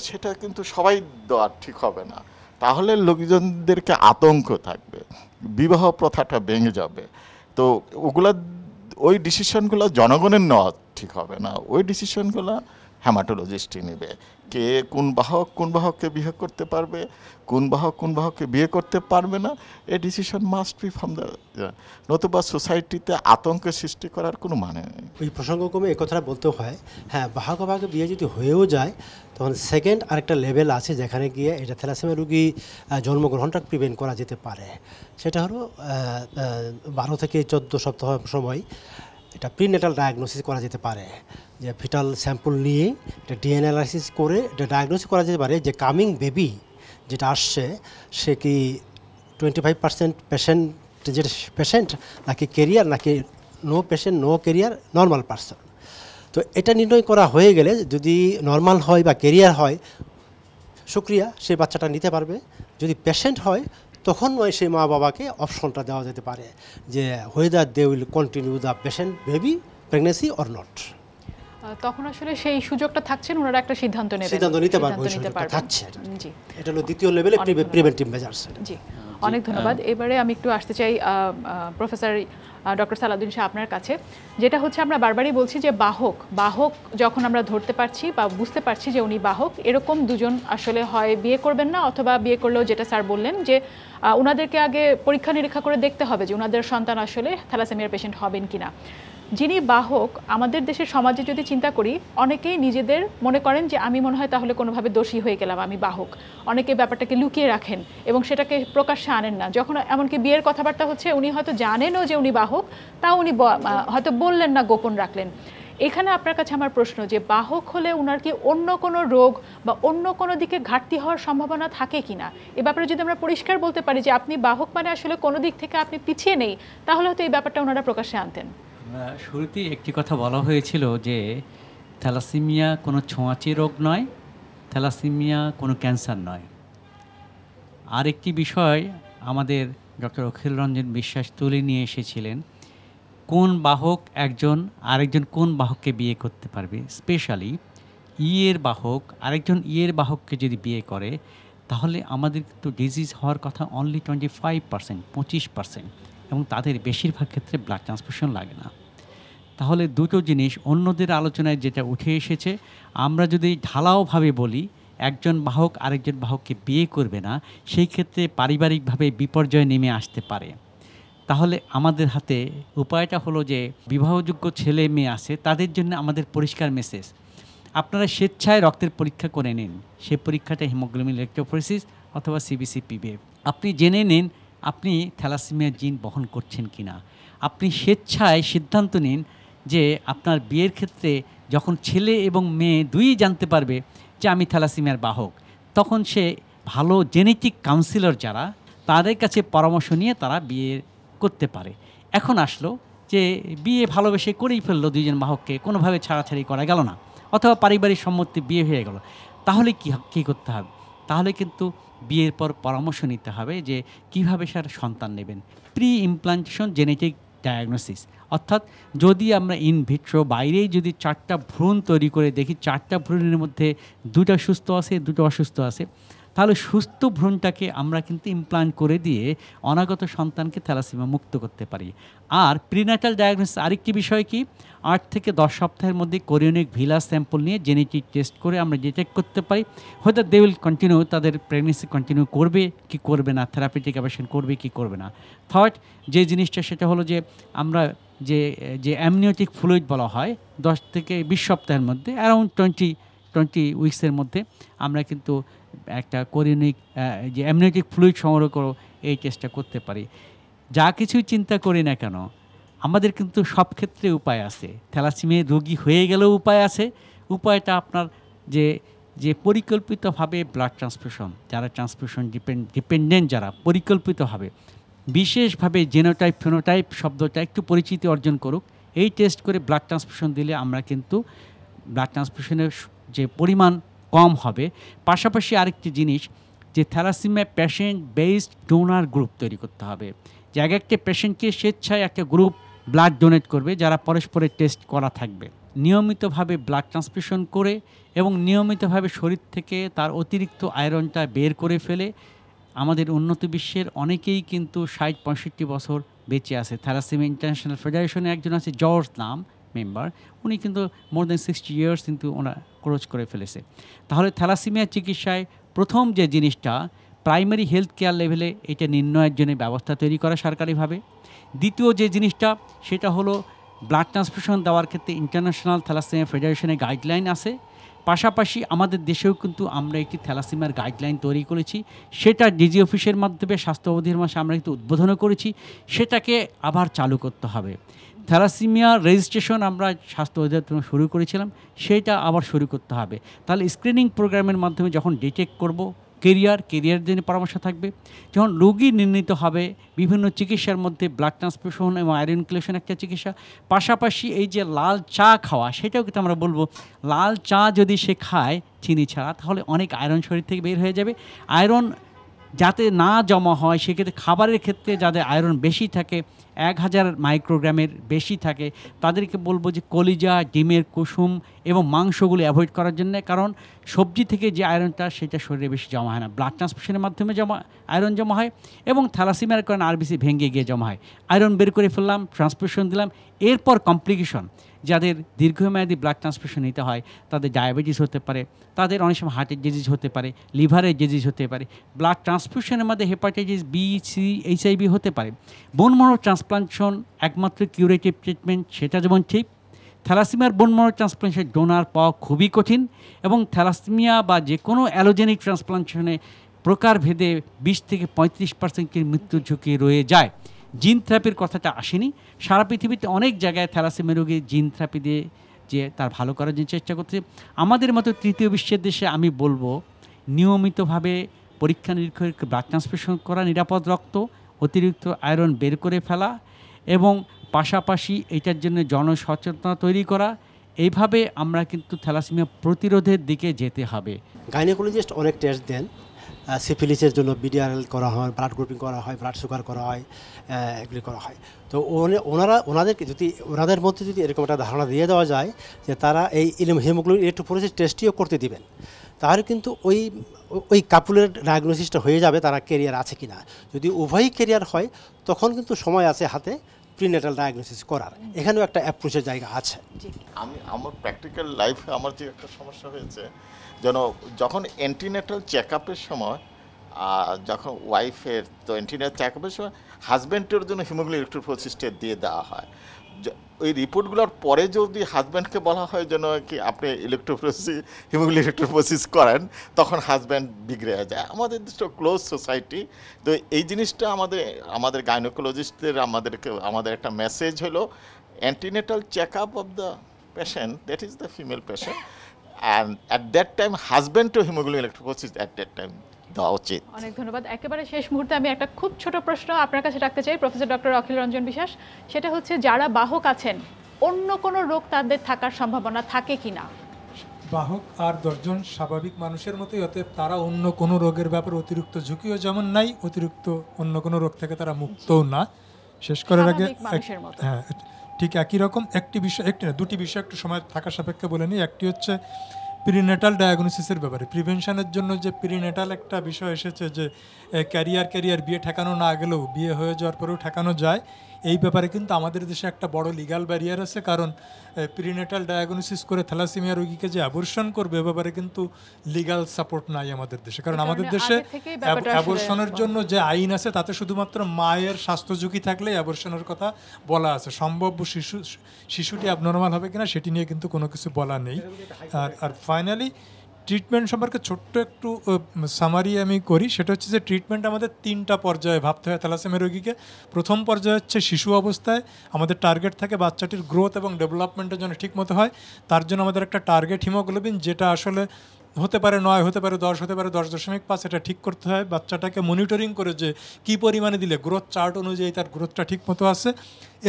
সেটা কিন্তু সবাই দেওয়া ঠিক হবে না। তাহলে লোকজনদেরকে আতঙ্ক থাকবে, বিবাহ প্রথাটা ভেঙে যাবে। তো ওই ডিসিশনগুলো জনগণের নেওয়া ঠিক হবে না, ওই ডিসিশনগুলো হেমাটোলজিস্টই নেবে। কে কোন বাহককে বিয়ে করতে পারবে, কোন বাহককে বিয়ে করতে পারবে না, এই decision must be from the, নতুবা সোসাইটিতে আতঙ্কের সৃষ্টি করার কোনো মানে নেই। ওই প্রসঙ্গক্রমে এই কথাটা বলতে হয়, হ্যাঁ বাহকে বিয়ে যদি হয়েও যায় তখন সেকেন্ড আরেকটা লেভেল আছে যেখানে গিয়ে এটা থ্যালাসেমিয়া রোগী জন্মগ্রহণটা প্রিভেন্ট করা যেতে পারে। সেটা হলো 12 থেকে 14 সপ্তাহ সময় এটা প্রিনেটাল ডায়াগনোসিস করা যেতে পারে, যে ফিটাল স্যাম্পল নিয়ে এটা ডিএনএ অ্যানালাইসিস করে এটা ডায়াগনোসিস করা যেতে পারে যে কামিং বেবি যেটা আসছে সে কি 25% পেশেন্ট, যেটা পেশেন্ট নাকি কেরিয়ার, নাকি no patient no carrier normal person. তো এটা নির্ণয় করা হয়ে গেলে যদি নর্মাল হয় বা কেরিয়ার হয়, শুক্রিয়া সেই বাচ্চাটা নিতে পারবে। যদি পেশেন্ট হয় তখন সেই মা বাবাকে অপশনটা দেওয়া যেতে পারে যে whether they will continue the patient baby pregnancy or not. তখন আসলে সেই সুযোগটা থাকছেন, ওনারা একটা সিদ্ধান্ত নিতে পারবে, থাকছে। জি, এটা হলো দ্বিতীয় লেভেলে প্রিভেন্টিভ মেজার্স। জি, অনেক ধন্যবাদ। এবারে আমি একটু আসতে চাই প্রফেসর ডক্টর সালাউদ্দিন শাহ আপনার কাছে, যেটা হচ্ছে আমরা বারবারই বলছি যে বাহক যখন আমরা ধরতে পারছি বা বুঝতে পারছি যে উনি বাহক, এরকম দুজন আসলে হয় বিয়ে করবেন না, অথবা বিয়ে করলেও যেটা স্যার বললেন যে ওনাদেরকে আগে পরীক্ষা নিরীক্ষা করে দেখতে হবে যে ওনাদের সন্তান আসলে থ্যালাসেমিয়ার পেশেন্ট হবেন কিনা। যিনি বাহক, আমাদের দেশের সমাজে যদি চিন্তা করি, অনেকেই নিজেদের মনে করেন যে আমি মনে হয় তাহলে কোনোভাবে দোষী হয়ে গেলাম, আমি বাহক। অনেকে ব্যাপারটাকে লুকিয়ে রাখেন এবং সেটাকে প্রকাশ্যে আনেন না। যখন এমনকি বিয়ের কথাবার্তা হচ্ছে, উনি হয়তো জানেনও যে উনি বাহক, তাও উনি হয়তো বললেন না, গোপন রাখলেন। এখানে আপনার কাছে আমার প্রশ্ন যে বাহক হলে ওনার কি অন্য কোনো রোগ বা অন্য কোনো দিকে ঘাটতি হওয়ার সম্ভাবনা থাকে কিনা, এ ব্যাপারে যদি আমরা পরিষ্কার বলতে পারি যে আপনি বাহক মানে আসলে কোনো দিক থেকে আপনি পিছিয়ে নেই, তাহলে হয়তো এই ব্যাপারটা ওনারা প্রকাশ্যে আনতেন। শুরুতেই একটি কথা বলা হয়েছিল যে থ্যালাসেমিয়া কোনো ছোঁয়াচে রোগ নয়, থ্যালাসেমিয়া কোনো ক্যান্সার নয়। আর একটি বিষয় আমাদের ডক্টর অখিল রঞ্জন বিশ্বাস তুলে নিয়ে এসেছিলেন, কোন বাহক আরেকজন কোন বাহককে বিয়ে করতে পারবে। স্পেশালি ইয়ের বাহক আরেকজন ইয়ের বাহককে যদি বিয়ে করে, তাহলে আমাদের তো ডিজিজ হওয়ার কথা অনলি 25%, 25%, এবং তাদের বেশিরভাগ ক্ষেত্রে ব্লাড ট্রান্সফিউশন লাগে না। তাহলে দুটো জিনিস অন্যদের আলোচনায় যেটা উঠে এসেছে, আমরা যদি ঢালাওভাবে বলি একজন বাহক আরেকজন বাহককে বিয়ে করবে না, সেই ক্ষেত্রে পারিবারিকভাবে বিপর্যয় নেমে আসতে পারে। তাহলে আমাদের হাতে উপায়টা হলো যে বিবাহযোগ্য ছেলে মেয়ে আছে, তাদের জন্য আমাদের পরিষ্কার মেসেজ, আপনারা স্বেচ্ছায় রক্তের পরীক্ষা করে নিন। সে পরীক্ষাটা হিমোগ্লোবিন ইলেকট্রোফোরেসিস অথবা সিবিসি-পিবি। আপনি জেনে নিন আপনি থ্যালাসেমিয়া জিন বহন করছেন কি না। আপনি স্বেচ্ছায় সিদ্ধান্ত নিন যে আপনার বিয়ের ক্ষেত্রে যখন ছেলে এবং মেয়ে দুই জানতে পারবে যে আমি থ্যালাসেমিয়ার বাহক, তখন সে ভালো জেনেটিক কাউন্সিলর যারা, তাদের কাছে পরামর্শ নিয়ে তারা বিয়ে করতে পারে। এখন আসলো যে বিয়ে ভালোবেসে করেই ফেললো দুইজন বাহককে, কোনোভাবে ছাড়াছাড়ি করা গেল না, অথবা পারিবারিক সম্মতি বিয়ে হয়ে গেল, তাহলে কী করতে হবে? তাহলে কিন্তু বিয়ের পর পরামর্শ নিতে হবে যে কীভাবে স্যার সন্তান নেবেন। প্রি ইমপ্লান্টেশন জেনেটিক ডায়াগনোসিস, অর্থাৎ যদি আমরা ইনভিট্রো বাইরেই যদি 4টা ভ্রূণ তৈরি করে দেখি 4টা ভ্রূণের মধ্যে 2টা সুস্থ আছে, 2টা অসুস্থ আছে, তাহলে সুস্থ ভ্রূণটাকে আমরা কিন্তু ইমপ্লান্ট করে দিয়ে অনাগত সন্তানকে থ্যালাসেমিয়া মুক্ত করতে পারি। আর প্রিন্যাটাল ডায়াগনোসিস আরেকটি বিষয় কি, 8 থেকে 10 সপ্তাহের মধ্যে কোরিয়নিক ভিলাস স্যাম্পল নিয়ে জেনেটিক টেস্ট করে আমরা ডিটেক্ট করতে পারি হয়তো দে উইল কন্টিনিউ, তাদের প্রেগনেন্সি কন্টিনিউ করবে কি করবে না, থেরাপিউটিক অ্যাবর্শন করবে কি করবে না। থার্ড যে জিনিসটা সেটা হলো যে আমরা যে অ্যামনিওটিক ফ্লুইড বলা হয় 10 থেকে 20 সপ্তাহের মধ্যে, অ্যারাউন্ড 20 উইকসের মধ্যে আমরা কিন্তু একটা কোরিয়নিক যে অ্যামনিওটিক ফ্লুইড সংগ্রহ করো এই টেস্টটা করতে পারি। যা কিছুই চিন্তা করি না কেন, আমাদের কিন্তু সব ক্ষেত্রে উপায় আছে। থ্যালাসেমিয়া রোগী হয়ে গেলেও উপায় আছে। উপায়টা আপনার যে পরিকল্পিতভাবে ব্লাড ট্রান্সফিউশন, যারা ট্রান্সফিউশন ডিপেন্ডেন্ট, যারা পরিকল্পিতভাবে বিশেষভাবে জেনোটাইপ ফেনোটাইপ শব্দটা একটু পরিচিতি অর্জন করুক, এই টেস্ট করে ব্লাড ট্রান্সফিউশন দিলে আমরা কিন্তু ব্লাড ট্রান্সফিউশনের যে পরিমাণ কম হবে। পাশাপাশি আরেকটি জিনিস যে thalassemia patient based donor group তৈরি করতে হবে, যে এক একটা পেশেন্টকে স্বেচ্ছায় একটা গ্রুপ ব্লাড ডোনেট করবে যারা পরস্পরের টেস্ট করা থাকবে, নিয়মিতভাবে ব্লাড ট্রান্সফিউশন করে এবং নিয়মিতভাবে শরীর থেকে তার অতিরিক্ত আয়রনটা বের করে ফেলে আমাদের উন্নত বিশ্বের অনেকেই কিন্তু ৬০-৬৫ বছর বেঁচে আছে। থ্যালাসেমিয়া ইন্টারন্যাশনাল ফেডারেশনে একজন আছে জর্জ নাম মেম্বার, উনি কিন্তু মোর দ্যান 60 ইয়ার্স কিন্তু ওনার ক্রোচ করে ফেলেছে। তাহলে থ্যালাসেমিয়া চিকিৎসায় প্রথম যে জিনিসটা প্রাইমারি হেলথ কেয়ার লেভেলে এটা নির্ণয়ের জন্য ব্যবস্থা তৈরি করা সরকারিভাবে। দ্বিতীয় যে জিনিসটা সেটা হলো ব্লাড ট্রান্সফিউশন দেওয়ার ক্ষেত্রে ইন্টারন্যাশনাল থ্যালাসেমিয়া ফেডারেশনের গাইডলাইন আছে। পাশাপাশি আমাদের দেশেও কিন্তু আমরা একটি থ্যালাসেমিয়ার গাইডলাইন তৈরি করেছি, সেটা ডিজি অফিসের মাধ্যমে স্বাস্থ্য অধিকার মাসে আমরা কিন্তু উদ্বোধনও করেছি, সেটাকে আবার চালু করতে হবে। থ্যালাসেমিয়া রেজিস্ট্রেশন আমরা স্বাস্থ্য অধিদপ্তর শুরু করেছিলাম, সেটা আবার শুরু করতে হবে। তাহলে স্ক্রিনিং প্রোগ্রামের মাধ্যমে যখন ডিটেক্ট করব কেরিয়ার জন্য পরামর্শ থাকবে। যখন রোগী নির্ণীত হবে বিভিন্ন চিকিৎসার মধ্যে ব্লাড ট্রান্সফিউশন এবং আয়রন ইনক্লুশন একটা চিকিৎসা, পাশাপাশি এই যে লাল চা খাওয়া সেটাও কিন্তু আমরা বলবো লাল চা যদি সে খায় চিনি ছাড়া তাহলে অনেক আয়রন শরীর থেকে বের হয়ে যাবে। আয়রন যাতে না জমা হয় সেক্ষেত্রে খাবারের ক্ষেত্রে যাদের আয়রন বেশি থাকে 1000 মাইক্রোগ্রামের বেশি থাকে তাদেরকে বলবো যে কলিজা, ডিমের কুসুম এবং মাংসগুলো অ্যাভয়েড করার জন্য, কারণ সবজি থেকে যে আয়রনটা সেটা শরীরে বেশি জমা হয় না, ব্লাড ট্রান্সফিউশনের মাধ্যমে আয়রন জমা হয় এবং থ্যালাসেমিয়ার কারণে আরবিসি ভেঙে গিয়ে জমা হয়। আয়রন বের করে ফেললাম, ট্রান্সফিউশন দিলাম, এরপর কমপ্লিকেশন যাদের দীর্ঘমেয়াদী ব্লাড ট্রান্সফিউশন নিতে হয় তাদের ডায়াবেটিস হতে পারে, তাদের অনেক সময় হার্টের ডিজিজ হতে পারে, লিভারের ডিজিজ হতে পারে, ব্লাড ট্রান্সফিউশনের মধ্যে হেপাটাইটিস বি, সি, HIV হতে পারে। বোন ম্যারো ট্রান্সপ্লান্টেশন একমাত্র কিউরেটিভ ট্রিটমেন্ট, সেটা যেমন ঠিক থ্যালাসেমিয়ার বোন ম্যারো ট্রান্সপ্লান্টেশন ডোনার পাওয়া খুবই কঠিন এবং থ্যালাসেমিয়া বা যে কোনো অ্যালোজেনিক ট্রান্সপ্লান্টেশনে প্রকারভেদে 20 থেকে 35% মৃত্যুর ঝুঁকি রয়ে যায়। জিন থেরাপির কথাটা আসেনি, সারা পৃথিবীতে অনেক জায়গায় থ্যালাসেমিয়া রোগী জিন থেরাপি দিয়ে যে তার ভালো করার জন্য চেষ্টা করছে। আমাদের মতো তৃতীয় বিশ্বের দেশে আমি বলবো নিয়মিতভাবে পরীক্ষা নিরীক্ষার ব্লাড ট্রান্সফিউশন করা, নিরাপদ রক্ত, অতিরিক্ত আয়রন বের করে ফেলা এবং পাশাপাশি এটার জন্য জনসচেতনতা তৈরি করা, এইভাবে আমরা কিন্তু থ্যালাসেমিয়া প্রতিরোধের দিকে যেতে হবে। গাইনোকোলজিস্ট অনেক টেস্ট দেন, সিফিলিসের জন্য BDRL করা হয়, ব্লাড গ্রুপিং করা হয়, ব্লাড সুগার করা হয়, এগুলি করা হয়। তো ওনাদেরকে যদি ওনাদের মধ্যে যদি এরকম একটা ধারণা দিয়ে দেওয়া যায় যে তারা এই হিমোগ্লোবিন ইলেকট্রোফোরেসিস টেস্টটিও করতে দিবেন, তাহলে কিন্তু ওই কাপুলের ডায়াগনোসিসটা হয়ে যাবে তারা কেরিয়ার আছে কি না। যদি উভয়ই কেরিয়ার হয় তখন কিন্তু সময় আছে হাতে প্রিনেটাল ডায়াগনোসিস করার, এখানেও একটা অ্যাপ্রোচের জায়গা আছে। আমার প্র্যাকটিক্যাল লাইফে আমার যে একটা সমস্যা হয়েছে, যখন অ্যান্টিনেটাল চেক আপের সময় যখন ওয়াইফের তো অ্যান্টিনেটাল চেক আপের সময় হাজব্যান্ডের জন্য হিমোগ্লোবিন ইলেকট্রোফোরেসিস টেস্ট দিয়ে দেওয়া হয়। ওই রিপোর্টগুলোর পরে যদি হাজব্যান্ডকে বলা হয় যেন কি আপনি হিমোগ্লোবিন ইলেকট্রোফোরেসিস করেন, তখন হাজব্যান্ড বিগড়ে যায়। আমাদের দেশটা ক্লোজ সোসাইটি, তো এই জিনিসটা আমাদের গাইনোকোলজিস্টদের আমাদের একটা মেসেজ হলো antenatal check up of the patient, that is the female patient, and at that time husband to hemoglobin electrophoresis at that time দেওয়া উচিত। অনেক ধন্যবাদ। একেবারে শেষ মুহূর্তে আমি একটা খুব ছোট প্রশ্ন আপনার কাছে রাখতে চাই প্রফেসর ডক্টর অখিল রঞ্জন বিশ্বাস, সেটা হচ্ছে যারা বাহক আছেন অন্য কোনো রোগ তাদের থাকার সম্ভাবনা থাকে কিনা? বাহক আর 10 জন স্বাভাবিক মানুষের মতোই, অতএব তারা অন্য কোনো রোগের ব্যাপারে অতিরিক্ত ঝুঁকিও যেমন নাই, অতিরিক্ত অন্য কোনো রোগ থেকে তারা মুক্তও না। শেষ করার আগে হ্যাঁ ঠিক একই রকম দুটি বিষয় একটু সময় থাকা সাপেক্ষে বলে নিই। একটি হচ্ছে প্রিনেটাল ডায়াগনোসিসের ব্যাপারে, প্রিভেনশনের জন্য যে প্রিনেটাল একটা বিষয় এসেছে যে ক্যারিয়ার বিয়ে ঠেকানো না গেলেও বিয়ে হয়ে যাওয়ার পরেও ঠেকানো যায়, এই ব্যাপারে কিন্তু আমাদের দেশে একটা বড় লিগ্যাল ব্যারিয়ার আছে। কারণ প্রিনেটাল ডায়াগনোসিস করে থ্যালাসেমিয়া রোগীকে যে অ্যাবর্শন করবে এ ব্যাপারে কিন্তু লিগ্যাল সাপোর্ট নাই আমাদের দেশে। কারণ আমাদের দেশে অ্যাবর্শনের জন্য যে আইন আছে তাতে শুধুমাত্র মায়ের স্বাস্থ্য ঝুঁকি থাকলে অ্যাবর্শনের কথা বলা আছে, সম্ভাব্য শিশুটি অ্যাবনর্মাল হবে কিনা সেটি নিয়ে কিন্তু কোনো কিছু বলা নেই। আর ফাইনালি ট্রিটমেন্ট সম্পর্কে ছোট্ট একটু সামারি আমি করি, সেটা হচ্ছে যে ট্রিটমেন্ট আমাদের 3টা পর্যায়ে ভাবতে হয় থ্যালাসেমিয়া রোগীকে। প্রথম পর্যায়ে হচ্ছে শিশু অবস্থায় আমাদের টার্গেট থাকে বাচ্চাটির গ্রোথ এবং ডেভেলপমেন্টের জন্য ঠিকমতো হয়, তার জন্য আমাদের একটা টার্গেট হিমোগ্লোবিন যেটা আসলে হতে পারে 9, হতে পারে 10, হতে পারে 10.5, এটা ঠিক করতে হয়। বাচ্চাটাকে মনিটরিং করে যে কী পরিমাণে দিলে গ্রোথ চার্ট অনুযায়ী তার গ্রোথটা ঠিক মতো আছে।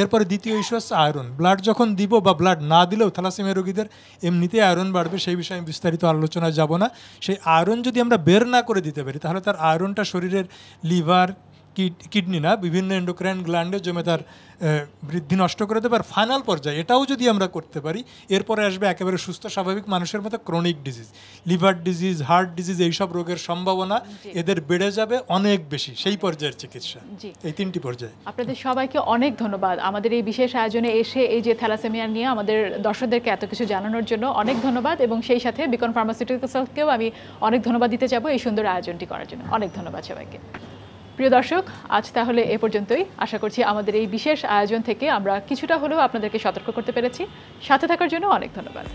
এরপরে দ্বিতীয় ইস্যু হচ্ছে আয়রন। ব্লাড যখন দিব বা ব্লাড না দিলেও থ্যালাসেমিয়া রোগীদের এমনিতেই আয়রন বাড়বে, সেই বিষয়ে আমি বিস্তারিত আলোচনায় যাব না। সেই আয়রন যদি আমরা বের না করে দিতে পারি তাহলে তার আয়রনটা শরীরের লিভার, কিডনি না, বিভিন্ন এন্ডোক্রাইন গ্ল্যান্ডে জমে তার বৃদ্ধি নষ্ট করে দেবে। আর ফাইনাল পর্যায়ে এটাও যদি আমরা করতে পারি, এরপরে আসবে একেবারে সুস্থ স্বাভাবিক মানুষের মতো chronic disease, liver disease, heart disease, এইসব রোগের সম্ভাবনা এদের বেড়ে যাবে অনেক বেশি। সেই পর্যায়ের চিকিৎসা, এই 3টি পর্যায়ে। আপনাদের সবাইকে অনেক ধন্যবাদ আমাদের এই বিশেষ আয়োজনে এসে এই যে থ্যালাসেমিয়া নিয়ে আমাদের দর্শকদেরকে এত কিছু জানানোর জন্য অনেক ধন্যবাদ, এবং সেই সাথে বিকন ফার্মাসিউটিক্যালসকেও আমি অনেক ধন্যবাদ দিতে যাব এই সুন্দর আয়োজনটি করার জন্য। অনেক ধন্যবাদ সবাইকে। প্রিয় দর্শক, আজ তাহলে এ পর্যন্তই। আশা করছি আমাদের এই বিশেষ আয়োজন থেকে আমরা কিছুটা হলেও আপনাদেরকে সতর্ক করতে পেরেছি। সাথে থাকার জন্য অনেক ধন্যবাদ।